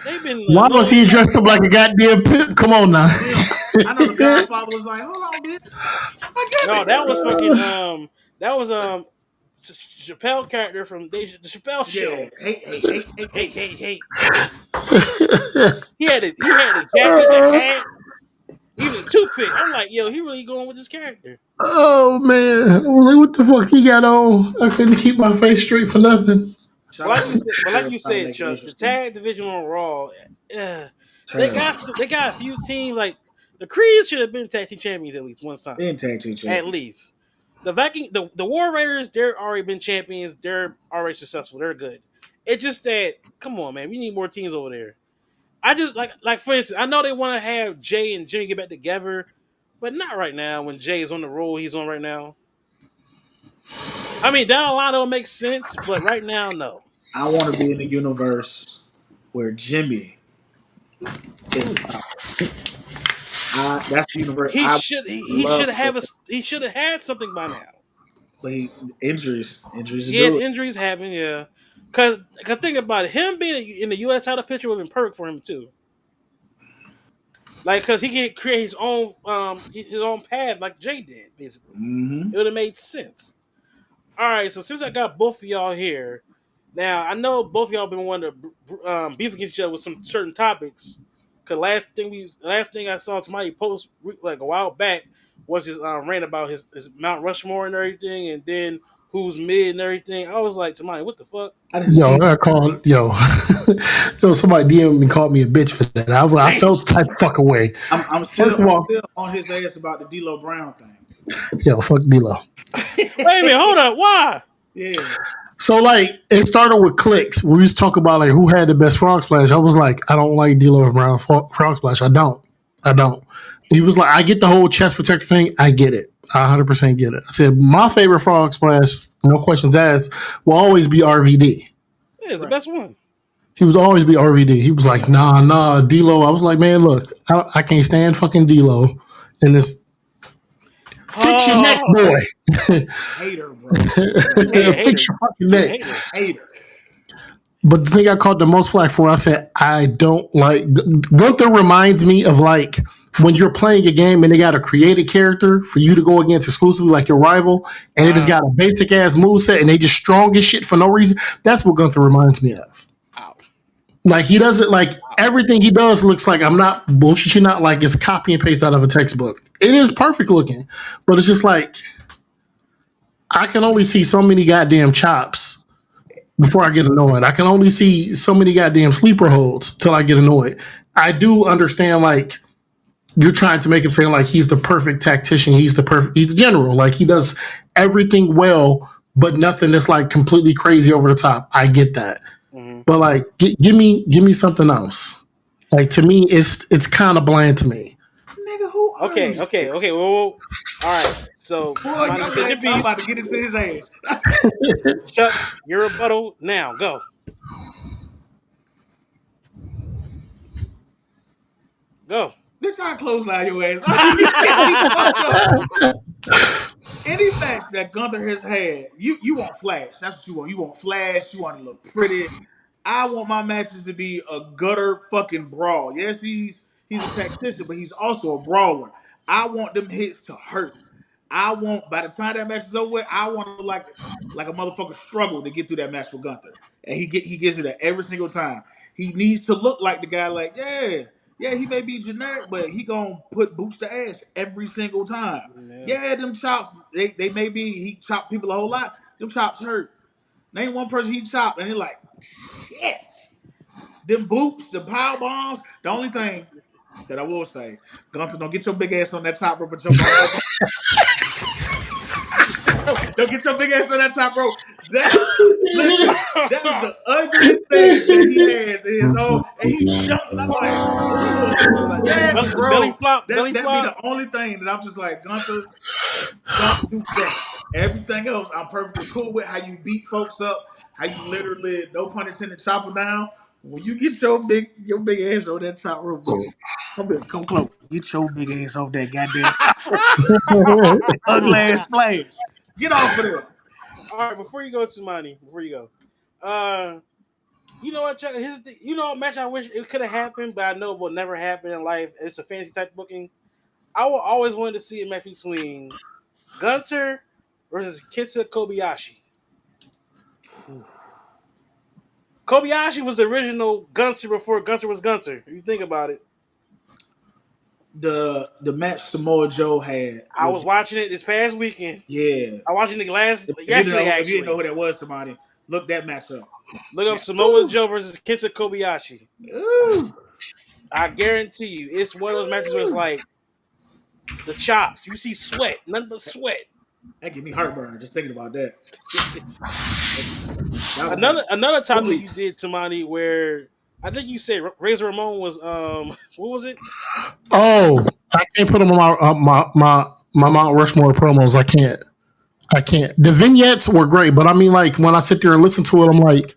they've been Why was he annoying. dressed up like a goddamn pimp? Come on now. I know the Godfather was like, hold on, bitch. I got No, that was fucking Uh, that was Chappelle character from the Chappelle Yeah, show. Hey. He had the jacket, the hat, even the toothpick. I'm like, yo, he really going with this character. oh man, I'm like, what the fuck he got on? I couldn't keep my face straight for nothing. But shout out to like you trying to said, make it Chuck, the interesting. tag division on Raw, they Terrible. got a few teams like the Creeds should have been tag team champions at least one time, Then tag team at champion. least. The Viking, the War Raiders, they're already been champions. They're already successful. They're good. It's just that, come on, man, we need more teams over there. I just like for instance, I know they want to have Jay and Jimmy get back together, but not right now. When Jay is on the roll he's on right now. I mean, down the line it'll make sense, but right now, no. I want to be in the universe where Jimmy is about. That's the universe He I should would love for. he should have had something by now. But injuries He had do it. injuries happen, yeah. Cause think about it, him being in the U.S. title picture would have been perfect for him too. Like, cause he can create his own path like Jay did, basically. Mm-hmm. It would have made sense. All right, so since I got both of y'all here, now I know both of y'all been wanting to beef against each other with some certain topics. Cause last thing I saw somebody post like a while back was his rant about his Mount Rushmore and everything, and then who's mid and everything. I was like, Tamani, what the fuck? I didn't Yo, see. I called yo, yo. Somebody DM me and called me a bitch for that. I Damn. felt type fuck away. I'm First still of I'm all, still on his ass about the D'Lo Brown thing. yo, fuck D'Lo. Wait a minute, hold up, why? Yeah, So like it started with clicks. We used to talk about like who had the best frog splash. I was like, I don't like D'Lo Brown frog splash. I don't. He was like, I get the whole chest protector thing. I get it. I 100% get it. I said my favorite frog splash, no questions asked, will always be RVD. Yeah, it's the right. best one. He was always be RVD. He was like, nah, D'Lo. I was like, man, look, I can't stand fucking D'Lo. And this fix your neck, Oh, boy. Hater, bro. Fix your fucking you a neck. hater. Hater. But the thing I caught the most flack for, I said, I don't like. Gunther reminds me of like when you're playing a game and they got to create a character for you to go against exclusively, like your rival, and they just got a basic ass moveset and they just strong as shit for no reason. That's what Gunther reminds me of. Ow. Like he doesn't like everything he does looks like I'm not bullshit you not like it's copy and paste out of a textbook. It is perfect looking, but it's just like I can only see so many goddamn chops before I get annoyed. I can only see so many goddamn sleeper holds till I get annoyed. I do understand like you're trying to make him seem like he's the perfect tactician. He's the general. Like he does everything well, but nothing that's like completely crazy over the top. I get that. Mm-hmm. But like give me something else. Like to me it's kind of bland to me. Nigga, who are you? Okay. Whoa. All right. So, Boy, Tamani said your I'm about to piece. get into his ass. Chuck, your rebuttal now. Go. Go. Bitch, I clothesline your ass. Any match that Gunther has had, you want flash. That's what you want. You want flash. You want to look pretty. I want my matches to be a gutter fucking brawl. Yes, he's a tactician, but he's also a brawler. I want them hits to hurt. I want by the time that match is over with, I want to like a motherfucker struggle to get through that match with Gunther. And he gets me that every single time. He needs to look like the guy like, yeah, he may be generic, but he gonna put boots to ass every single time. Yeah. Yeah, them chops, they may be he chopped people a whole lot. Them chops hurt. Name one person he chopped, and they're like, shit. Them boots, the power bombs. The only thing that I will say, Gunther, don't get your big ass on that top rope and jump off that. Don't get your big ass on that top rope. Listen, that is the ugliest thing that he has in his own, and he jumped, and I'm like, ugh. Like, yeah, The belly bro. flop. That Belly be flop. the only thing that I'm just like, Gunther, don't do that. Everything else, I'm perfectly cool with how you beat folks up, how you literally, no pun intended, chop them down. When you get your big ass on that top rope, bro, come close. Get your big ass off that goddamn ugly ass splash. Get off of there. All right. Before you go to money, you know what, Chuck? You know what match I wish it could have happened, but I know it will never happen in life. It's a fantasy type booking. I will always wanted to see a match between Gunter versus Kenta Kobayashi. Kobayashi was the original Gunter before Gunter was Gunter. If you think about it. The match Samoa Joe had. I was watching it this past weekend. Yeah. I watching it yesterday. If you didn't know who that was, somebody look that match up. Look up Samoa Joe versus Kenta Kobayashi. Ooh. I guarantee you, it's one of those matches where it's like the chops. You see sweat, nothing but sweat. That give me heartburn just thinking about that. That would have Another no topic you did, bleeps. Tamani, where I think you said Razor Ramon was what was it? Oh, I can't put them on my Mount Rushmore promos. I can't. I can't. The vignettes were great, but I mean, like when I sit there and listen to it, I'm like,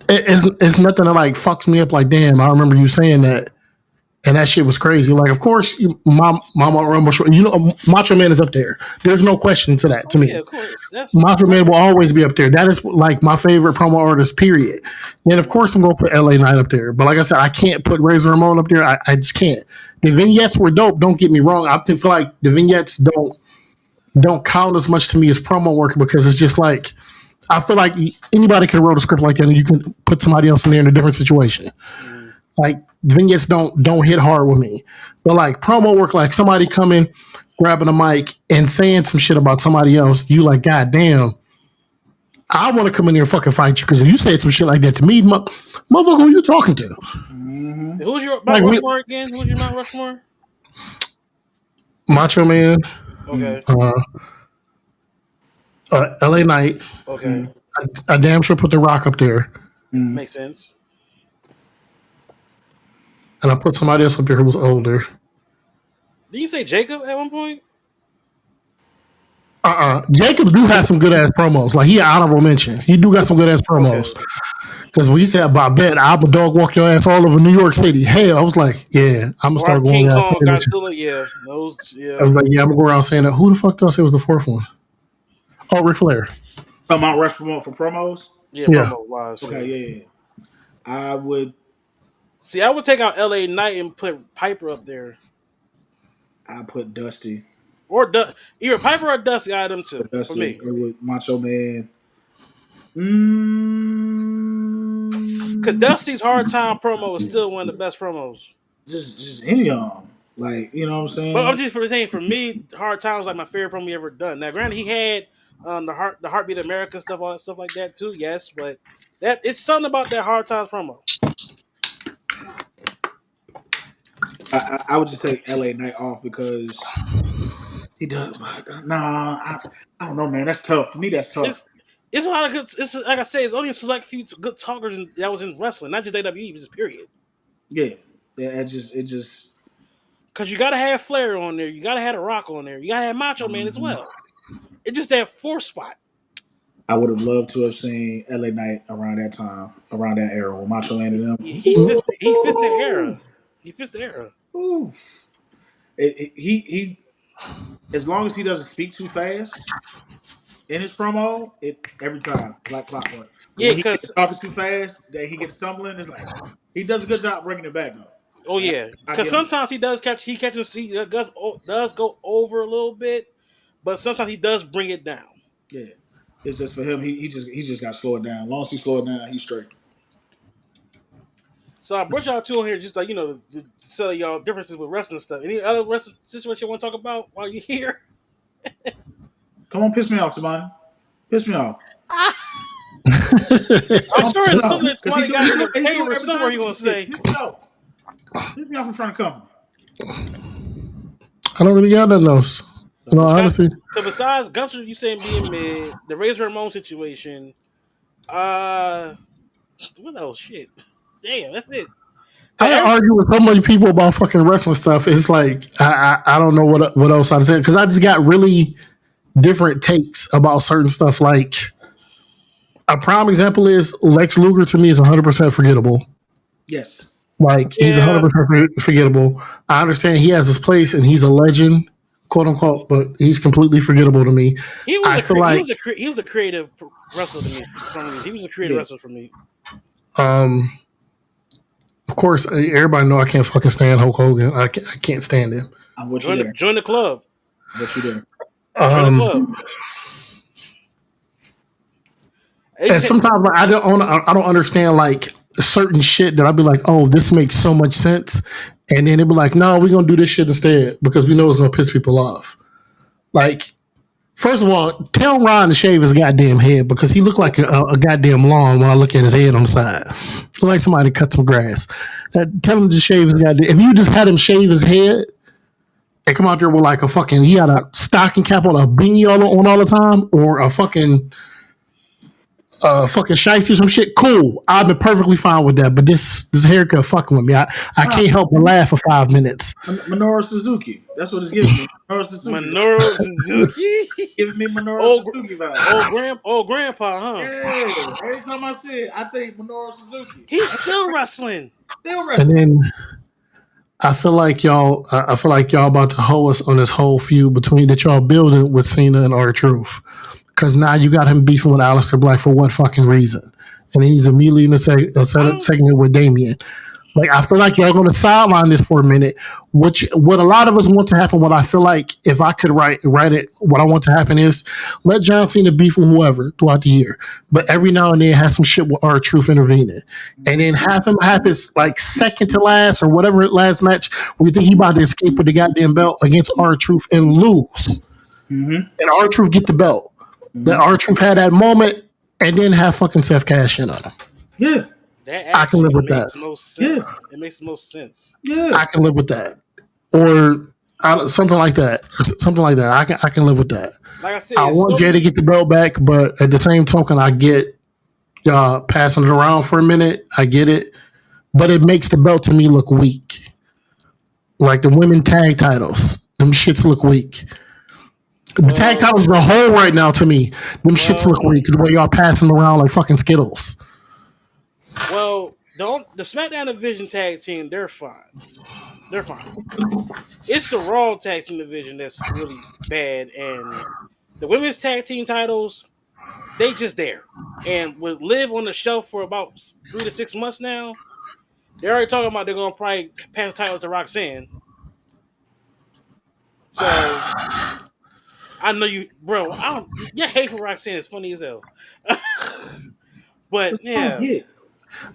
it's nothing that like fucks me up. Like, damn, I remember you saying that, and that shit was crazy. Like, of course, my Mount Rushmore, Macho Man is up there. There's no question to that. To Oh yeah, me, of course. That's Macho Man will always be up there. That is like my favorite promo artist. Period. And of course, I'm gonna put LA Knight up there. But like I said, I can't put Razor Ramon up there. I just can't. The vignettes were dope. Don't get me wrong. I feel like the vignettes don't count as much to me as promo work because it's just like I feel like anybody could wrote a script like that and you can put somebody else in there in a different situation. Like vignettes don't hit hard with me, but like promo work, like somebody coming, grabbing a mic and saying some shit about somebody else, you like, God damn, I want to come in here and fucking fight you because if you said some shit like that to me, motherfucker, who you talking to? Mm-hmm. who's your Mount Like Rushmore again? Who's your Mount Rushmore? Macho Man, Okay, LA Knight. okay, I damn sure put The Rock up there. makes sense. And I put somebody else up there who was older. Did you say Jacob at one point? Jacob do have some good ass promos. Like he an honorable mention. He do got some good ass promos. Okay. Because when he said about bet, I'm a dog walk your ass all over New York City. Hell, I was like, yeah, I'm gonna start Or going King around Kong, saying that shit. Godzilla, yeah, those, I yeah, was like, yeah, I'm gonna go around saying that. Who the fuck did I say was the fourth one? Oh, Ric Flair. Mount Rushmore for promos. yeah, Yeah. promo wise. Okay, Yeah. yeah. I would. See, I would take out L.A. Knight and put Piper up there, I put Dusty. or either Piper or Dusty. Out of them two Put for Dusty. me. It would Macho Man. Cause Mm, Dusty's hard time promo is still one of the best promos. just any of them. Like you know what I'm But I'm saying? just for saying, for me, hard times like my favorite promo he ever done. Now, granted, he had the heartbeat of America stuff, all that stuff like that too. Yes, but that it's something about that hard times promo. I would just take LA Knight off because he does. Nah, I don't know, man. That's tough. For me, that's tough. It's it's a lot of good. It's like I say, it's only a select few good talkers that was in wrestling, not just WWE, but just period. Yeah, yeah. It just. Because you gotta have Flair on there, you gotta have The Rock on there, you gotta have Macho Man as well. It's just that fourth spot. I would have loved to have seen LA Knight around that time, around that era with Macho Man and them. He fits the era. He fits the era. Ooh. He as long as he doesn't speak too fast in his promo, it every time like clockwork. But Yeah, when he gets because talking too fast, that he gets stumbling, it's like he does a good job bringing it back though. oh Like, yeah, I because give him, sometimes he does go over a little bit, but sometimes he does bring it down. yeah. It's just for him. He just got to slow it down. As long as he slow it down, he's straight. So I brought y'all two on here just like to tell y'all differences with wrestling stuff. Any other wrestling situation you want to talk about while you're here? Come on, piss me off, Tamani. Piss me off. I'm sure it's something that Because he somebody do got in it the chamber every somewhere. time. You gonna say? Piss me off. Piss me off in front of company. I don't really got nothing else. No, honestly. So besides Gunther, you saying being mid, the Razor Ramon situation, what else? Shit, damn, that's it. I argue with so many people about fucking wrestling stuff. It's like I don't know what else I'd say because I just got really different takes about certain stuff. Like a prime example is Lex Luger to me is 100% forgettable. Yes. Like he's Yeah. 100% forgettable. I understand he has his place and he's a legend, quote unquote, but he's completely forgettable to me. He was I feel like he was a creative wrestler to me. He was a creative wrestler for me. of course, everybody know I can't fucking stand Hulk Hogan. I can't stand him. I'm with you there. Join the club. I'm with you there. Join the club. And sometimes I don't understand like certain shit that I'd be like, oh, this makes so much sense, and then they'd be like, no, we're gonna do this shit instead because we know it's gonna piss people off. Like, first of all, tell Ron to shave his goddamn head because he looked like a goddamn lawn when I look at his head on the side. Look like somebody cut some grass. Tell him to shave his goddamn. If you just had him shave his head, and come out there with like a fucking, he had a stocking cap on, a beanie on all the time, or a fucking shiesty or some shit, cool. I've been perfectly fine with that. But this haircut fucking with me. I can't help but laugh for 5 minutes. Minoru Suzuki. That's what it's giving me. Minoru Suzuki. Giving me Minoru Suzuki vibes. Old grandpa, huh? Yeah. Every time I see it, I think Minoru Suzuki. He's still wrestling. And then I feel like y'all about to hoe us on this whole feud between that y'all building with Cena and R-Truth. Because now you got him beefing with Aleister Black for what fucking reason? And then he's immediately in a segment with Damien. Like, I feel like y'all going to sideline this for a minute. What a lot of us want to happen, what I feel like, if I could write it, what I want to happen is let John Cena beef with whoever throughout the year. But every now and then have some shit with R-Truth intervening. And then have him have his, like, second to last or whatever last match where you think he about to escape with the goddamn belt against R-Truth and lose. Mm-hmm. And R-Truth get the belt. Mm-hmm. That R-Truth had that moment and then have fucking Seth cash in on him. Yeah. I can live with that. Yeah. It makes the most sense. Yeah. I can live with that. Or something like that. I can live with that. Like I said, I want Jay to get the belt back, but at the same token, I get y'all passing it around for a minute. I get it. But it makes the belt to me look weak. Like the women tag titles. Them shits look weak. The tag titles are a whole right now to me. Them shits look weak. The way y'all passing around like fucking Skittles. Well, the SmackDown division tag team, they're fine. They're fine. It's the Raw tag team division that's really bad, and the women's tag team titles, they just there. And with Liv on the shelf for about 3 to 6 months now, they're already talking about they're gonna probably pass the title to Roxanne. So I know you, bro. Your hate for Roxanne is funny as hell. But yeah.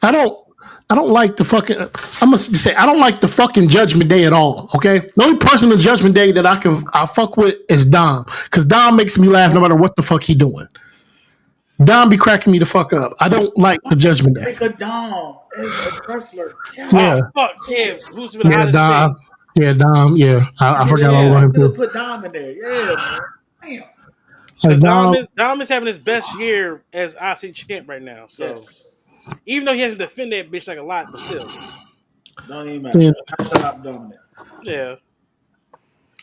I don't like the fucking. I must say I don't like the fucking Judgment Day at all. Okay, the only person in Judgment Day that I fuck with is Dom, because Dom makes me laugh no matter what the fuck he doing. Dom be cracking me the fuck up. I don't like the Judgment Day. Like a Dom as a wrestler. Yeah. Oh, fuck yeah. Who's been the hottest Dom. thing? Yeah, Dom. Yeah, I forgot all about him too. Put Dom in there. Yeah, man. Damn. Dom is having his best year as IC champ right now. So even though he hasn't defended that bitch like a lot, but still. Don't even matter. Yeah. Shout out to Dominic. Yeah.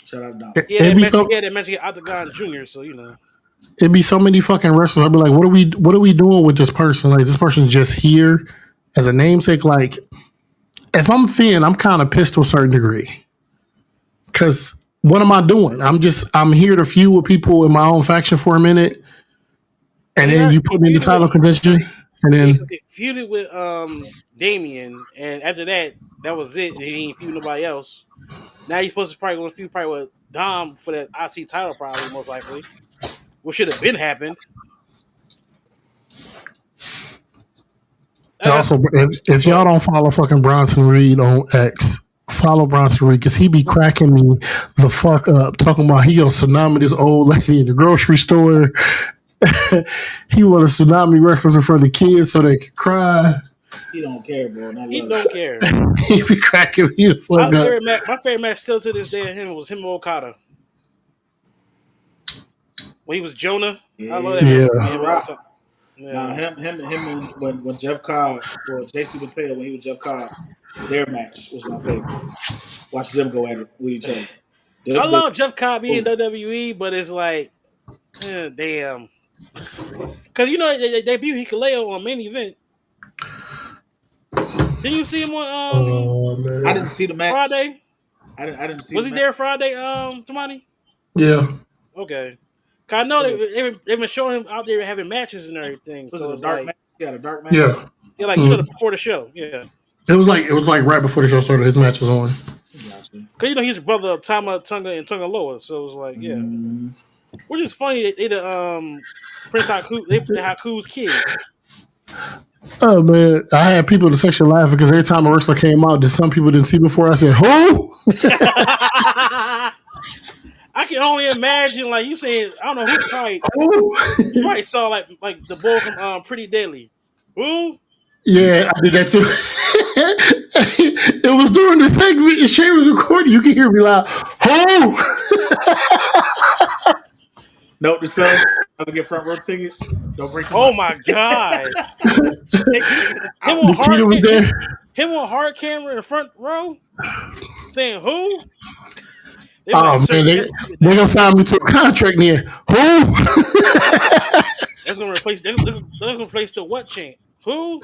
Shout out to Dom. He had that match against Octagon Jr., so you know. It'd be so many fucking wrestlers. I'd be like, what are we doing with this person? Like, this person's just here as a namesake. Like, if I'm Finn, I'm kind of pissed to a certain degree. Because what am I doing? I'm here to feud with people in my own faction for a minute, and then you put me in the title contention, and then he feuded with Damien, and after that was it. He ain't feud nobody else. Now he's supposed to probably going to feud with Dom for that IC title, probably most likely. What should have been happened. Also, if y'all don't follow fucking Bronson Reed on X, follow Bronson Reed, because he be cracking me the fuck up, talking about he gonna tsunami this old lady in the grocery store. He want to tsunami wrestlers in front of the kids so they can cry. He don't care, bro. He don't care. He be cracking me the fuck up. My favorite match still to this day of him was him and Okada. When he was Jonah, I love that. Now him and when Jeff Cobb or JC Mateo when he was Jeff Cobb, their match was my favorite. Watch them go at it with each other. I love Jeff Cobb being WWE, but it's like, damn. Because you know they debuted Hikuleo on main event. Did you see him on? I didn't see the match Friday. I didn't see. Was he there Friday? Temoni? Yeah. Okay. Cause I know they've been showing him out there having matches and everything. Was so it it's a dark like, match? Yeah, a dark match. Yeah. Yeah, like you know before the show. Yeah. It was like right before the show started. His match was on. Cause you know he's the brother of Tama Tonga and Tonga Loa, so it was like which is funny. They the Prince Haku, they the Haku's kids. Oh man, I had people in the section laughing because every time a wrestler came out that some people didn't see before, I said, "Who?" I can only imagine, like you saying, I don't know who probably saw like the boy from Pretty Deadly. Who? Yeah, I did that too. It was during the segment. And Shay was recording. You can hear me loud. Oh, Note to self: I'm gonna get front row tickets. Don't bring Oh Kamani. my god! Him on Nikita hard was there. him on hard camera in the front row saying who? They be like, Oh sir, man, you they have to keep it they down. gonna sign me to a contract there. Oh, That's gonna replace. They're gonna replace the what chant? Who?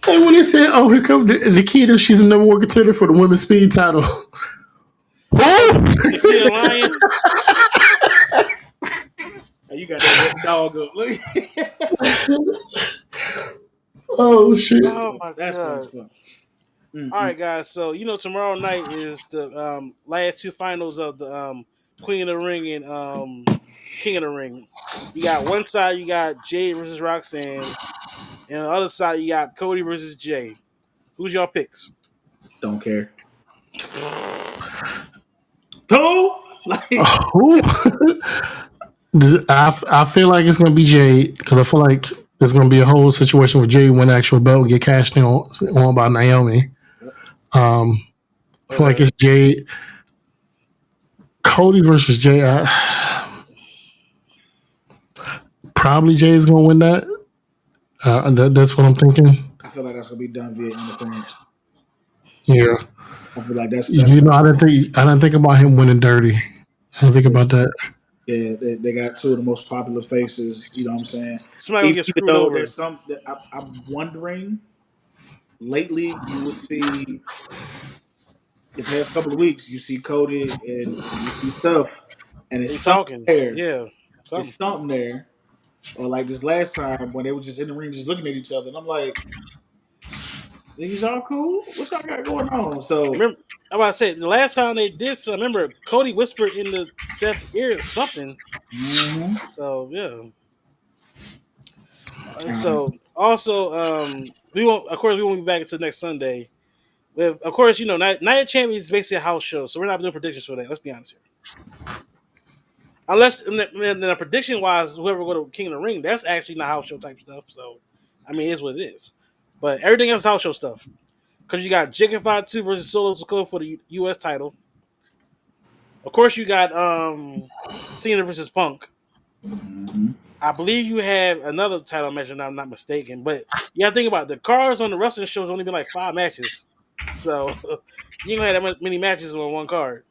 and when they said, "Oh, here come Nikita," she's the number one contender for the women's speed title. Oh, Oh, Nikita Lion. Hey, you got that wet dog up. Look, oh shit! Oh my that's funny as god! fuck. All Mm-mm. right, guys. So tomorrow night is the last two finals of the Queen of the Ring and King of the Ring. You got one side, you got Jade versus Roxanne, and on the other side, you got Cody versus Jay. Who's your picks? Don't care. Two? Like, Who? I feel like it's gonna be Jade because I feel like there's gonna be a whole situation where Jade win the actual belt and get cashed in on by Naomi. Um, I feel like okay. it's Jade. Cody versus Jay. Probably Jay's gonna win that. That's what I'm thinking. I feel like that's gonna be done via interference. Yeah, I feel like that's you know, I didn't think about him winning dirty. I didn't think about that. yeah. They got two of the most popular faces. You know what I'm saying? Somebody gonna Even, get even screwed though over. there's some, I'm wondering. Lately, you would see the past couple of weeks, you see Cody and you see stuff, and it's They something talking. there. Yeah, It's something. something there. Or like this last time when they were just in the ring, just looking at each other, and I'm like, "Niggas, y'all cool? What y'all got going on?" So, Remember, I'm about to say the last time they did something. Remember, Cody whispered in the Seth's ear something. mhm. So yeah. Um, So also, we won't. Of course, we won't be back until next Sunday. Of course, Night of Champions is basically a house show, so we're not doing predictions for that. Let's be honest here. Unless, the prediction wise, whoever go to King of the Ring, that's actually not house show type stuff. So, I mean, it's what it is. But everything else is house show stuff. Because you got Jake and 5-2 versus Solo Sikoa for the U.S. title. Of course, you got Cena versus Punk. mhm. I believe you have another title match, if I'm not mistaken. But you got to think about it. The cards on the wrestling shows only been like 5 matches. So, you ain't going to have that many matches on one card.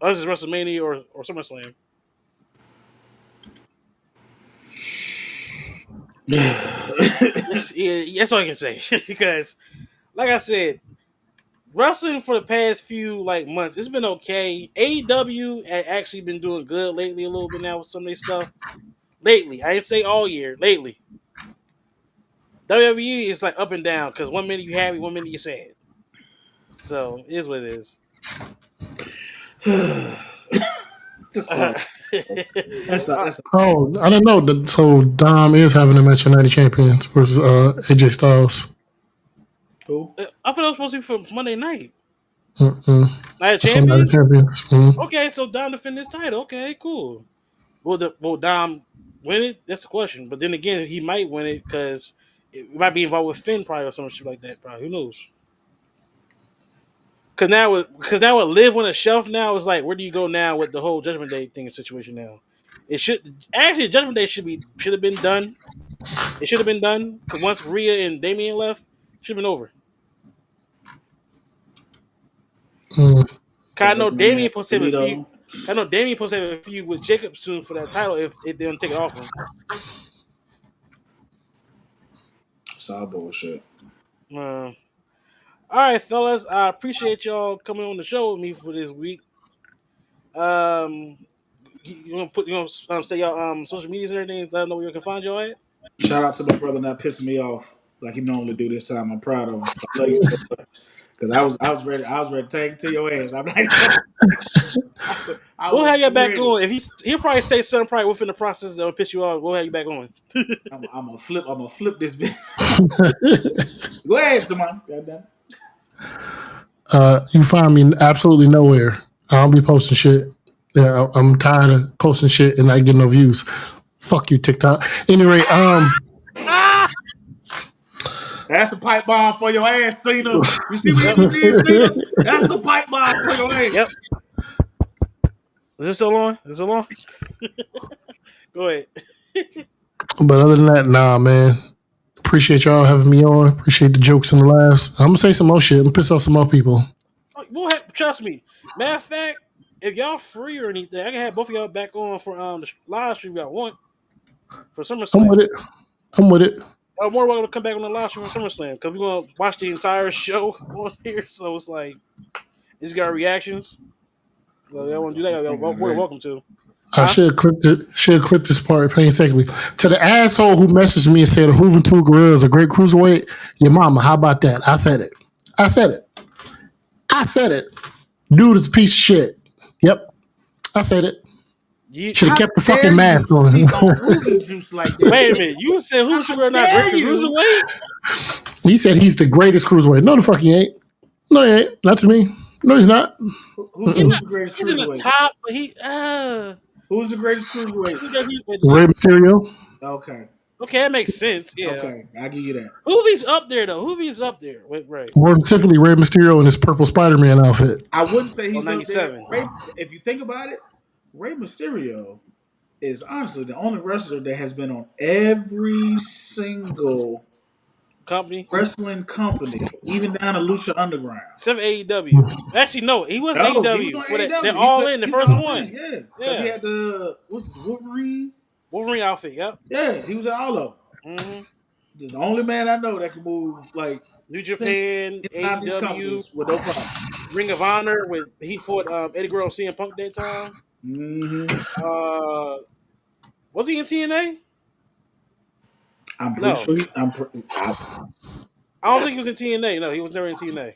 Unless it's WrestleMania or SummerSlam. That's all I can say. Because, like I said, wrestling for the past few months, it's been okay. AEW had actually been doing good lately, a little bit now with some of their stuff. Lately, I didn't say all year. Lately, WWE is like up and down because 1 minute you happy, 1 minute you sad. So it is what it is. So, Uh, that's Oh, I don't know. So Dom is having a match of Night of Champions versus AJ Styles. cool. I thought it was supposed to be for Monday night. Mm-mm. Night of That's on Night of Champions. Champions. Okay, so Dom defend his title. Okay, cool. Will Dom win it? That's the question. But then again, he might win it because it might be involved with Finn probably or some shit like that. Probably, who knows? Because now with Live on a shelf now is like, where do you go now with the whole Judgment Day thing situation now? It should actually Judgment Day should have been done. It should have been done because once Rhea and Damian left, should have been over. Mm. 'Cause I know Man, Damian supposed to have a feud. Toledo. I know Damian supposed to have a feud with Jacob soon for that title if they don't take it off him. It's all bullshit. Uh, all right, fellas. I appreciate y'all coming on the show with me for this week. You gonna say y'all social medias and everything? Let them know where you can find y'all at. Shout out to my brother not pissing me off like he normally do this time. I'm proud of him. I love you so much. Because I was ready to take it to your ass. I'm not I We'll was have you back ready. on. If he'll probably say something probably within the process that'll piss you off. We'll have you back on. I'm gonna flip this bitch. Go ahead, someone. Goddamn. You find me absolutely nowhere. I don't be posting shit. Yeah, I'm tired of posting shit and not getting no views. Fuck you, TikTok. Anyway, That's a pipe bomb for your ass, Cena. You see what you did, Cena? That's a pipe bomb for your ass. Yep. Is it still on? Is it still on? Go ahead. But other than that, nah, man. Appreciate y'all having me on. Appreciate the jokes and the laughs. I'm gonna say some more shit. I'm gonna piss off some more people. We'll have, trust me. Matter of fact, if y'all free or anything, I can have both of y'all back on for the live stream y'all want for I'm SummerSlam. with it. I'm with it. I'm more welcome to come back on the live stream for SummerSlam because we're gonna watch the entire show on here. So it's like it's got reactions. So y'all want to do that? Y'all more than welcome to. I should have clipped it. Should have clipped this part painstakingly. To the asshole who messaged me and said Hooven 2 Gorilla is a great cruiserweight, your mama, how about that? I said it. I said it. I said it. Dude is a piece of shit. Yep. I said it. Should have kept the fucking mask on. Juice like that. Wait a minute. You said who's super not great cruiserweight? He said he's the greatest cruiserweight. No, the fuck he ain't. No, he ain't. Not to me. No, he's not. Who's the greatest he's in the cruiserweight? top, but he. Who's the greatest cruiserweight? Rey Mysterio. Okay. Okay, that makes sense. Yeah. Okay, I'll give you that. Who's up there though? Who's up there with Ray? More specifically, Rey Mysterio in his purple Spider-Man outfit. I wouldn't say he's 97. up there. If you think about it, Rey Mysterio is honestly the only wrestler that has been on every single wrestling company, even down to Lucha Underground. Except AEW. Actually, no, he was AEW. They're all in the first one. Yeah, because he had the Wolverine outfit. Yep. Yeah, he was at all of them. Mm-hmm. He's the only man I know that can move like New Japan, AEW with no problem. Ring of Honor with he fought Eddie Guerrero, CM Punk that time. Mm-hmm. Was he in TNA? I'm pretty sure. I don't think he was in TNA. No, he was never in TNA.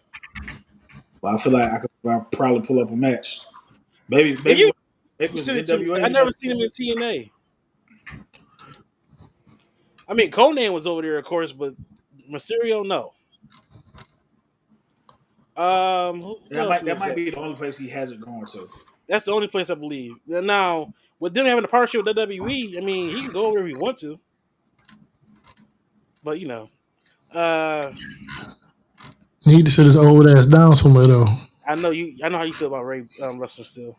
Well, I feel like I could probably pull up a match. Maybe it was NWA. I never seen him in TNA. I mean, Conan was over there, of course, but Mysterio, no. That might be the only place he hasn't gone to. That's the only place I believe. Now, with them having a partnership with WWE, I mean, he can go wherever he wants to. But you know, he need to sit his old ass down somewhere though. I know how you feel about Ray wrestling still.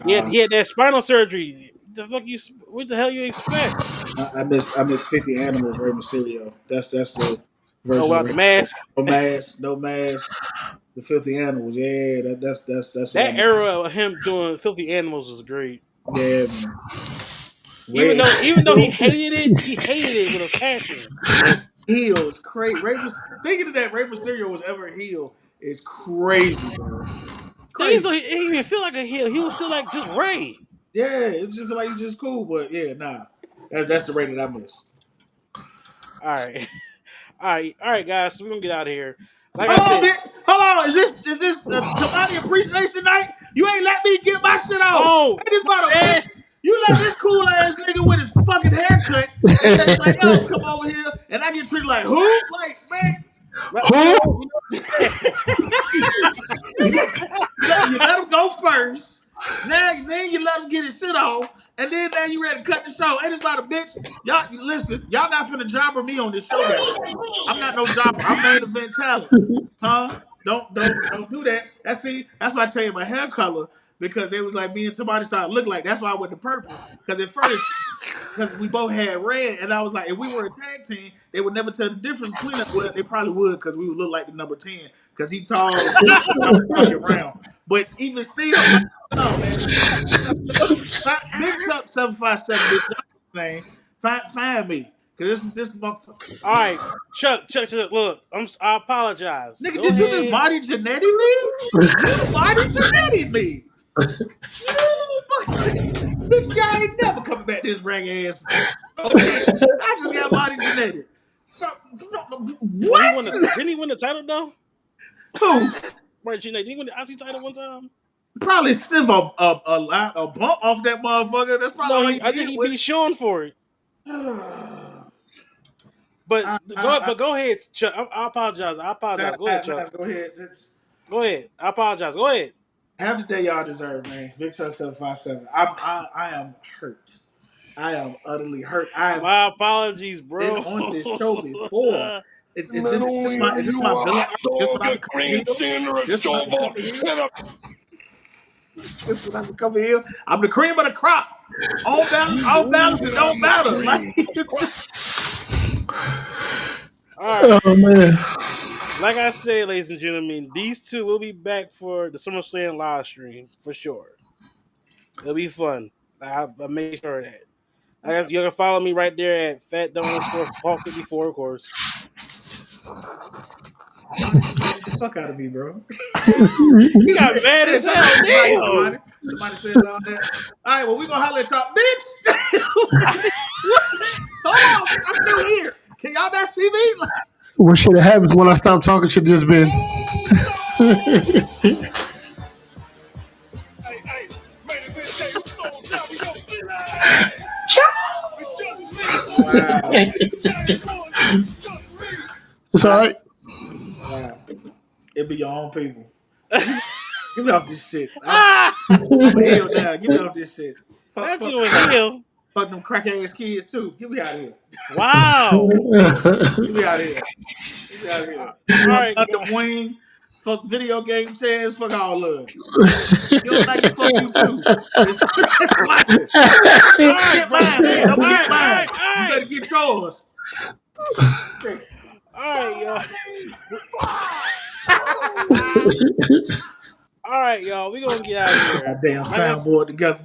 He had that spinal surgery. What the hell you expect? I miss 50 Animals, Rey Mysterio. That's the version. Oh, the mask. No mask. The Filthy Animals. Yeah, that's that era of him doing Filthy Animals was great. Yeah, man. Even though he hated it with a passion. Heel is crazy. Thinking of that Rey Mysterio was ever a heel is crazy, bro. Crazy. He didn't even feel like a heel. He was still like just Ray. Yeah, it just feel like he's just cool, but yeah, nah. That's the Ray that I miss. All right, guys. So we're gonna get out of here. Like hold on. Is this Temoni Appreciation Night? You ain't let me get my shit off. Oh, hey, this about a bitch. You let this cool ass nigga with his fucking haircut and everybody else come over here, and I get treated like who? Like, man. Who? You let him go first. Then you let him get his shit off, and then now you ready to cut the show. Ain't this about a bitch? Y'all listen. Y'all not finna jobber me on this show, goddamn. I'm not no jobber. I'm main event talent, huh? Don't do that. That's why I tell you my hair color because it was like me and somebody started to look like. That's why I went to purple because at first. Because we both had red, and I was like, if we were a tag team, they would never tell the difference between us. Well, they probably would, because we would look like the number 10, because he tall, fucking round. But even still, no, man. BigChuck 757, bitch, name. Find me, because this motherfucker. All right, Chuck, look, I apologize. Nigga, did you just body Janetti me? You body Janetti me. Bitch, y'all ain't never coming back this rang ass. Okay. I just got body genetic. What? Didn't he win the title though? Who? Right, didn't he win the IC title one time? Probably sniff a bump off that motherfucker. That's probably I think he beat Sean for it. But go ahead, Chuck. I apologize. Go ahead, Chuck. Go ahead. Go ahead. I apologize. Go ahead. Have the day y'all deserve, man. BigChuck 757. I am hurt. I am utterly hurt. My apologies, bro. Been on this show before. Is this my villain arc? This what I become a heel? This what I become a heel? This what I become a heel? I'm the cream of the crop. On balance, off balance, it don't matter. Like, all right. Oh man. Like I said, ladies and gentlemen, these two will be back for the SummerSlam live stream for sure. It'll be fun. I made sure of that. I guess you can follow me right there at fat_Hawk54, of course. the fuck out of me, bro. You got mad as hell. Damn. Somebody says all that. All right, well, we gonna holler at y'all, bitch. What? Hold on, I'm still here. Can y'all not see me? What should have happened when I stopped talking should have just been. Wow. It's all right. Wow. It be your own people. Give me off this shit. I'm a heel now. Get me off this shit. Fuck you a heel. Fuck them crack ass kids too. Get me out of here. Wow. Get me out of here. Get me out of here. All right. The wing. Fuck video game chairs. Fuck all love. You don't like it? Fuck you too. It's watch it. Get mine, man. Don't get mine. You better get yours. All right, y'all. All right, y'all. We gonna get out of here. That damn soundboard together.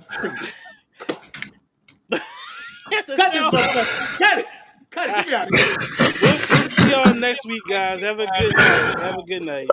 Cut this motherfucker. Cut it. Get me out of here. We'll see y'all next week, guys. Have a good night.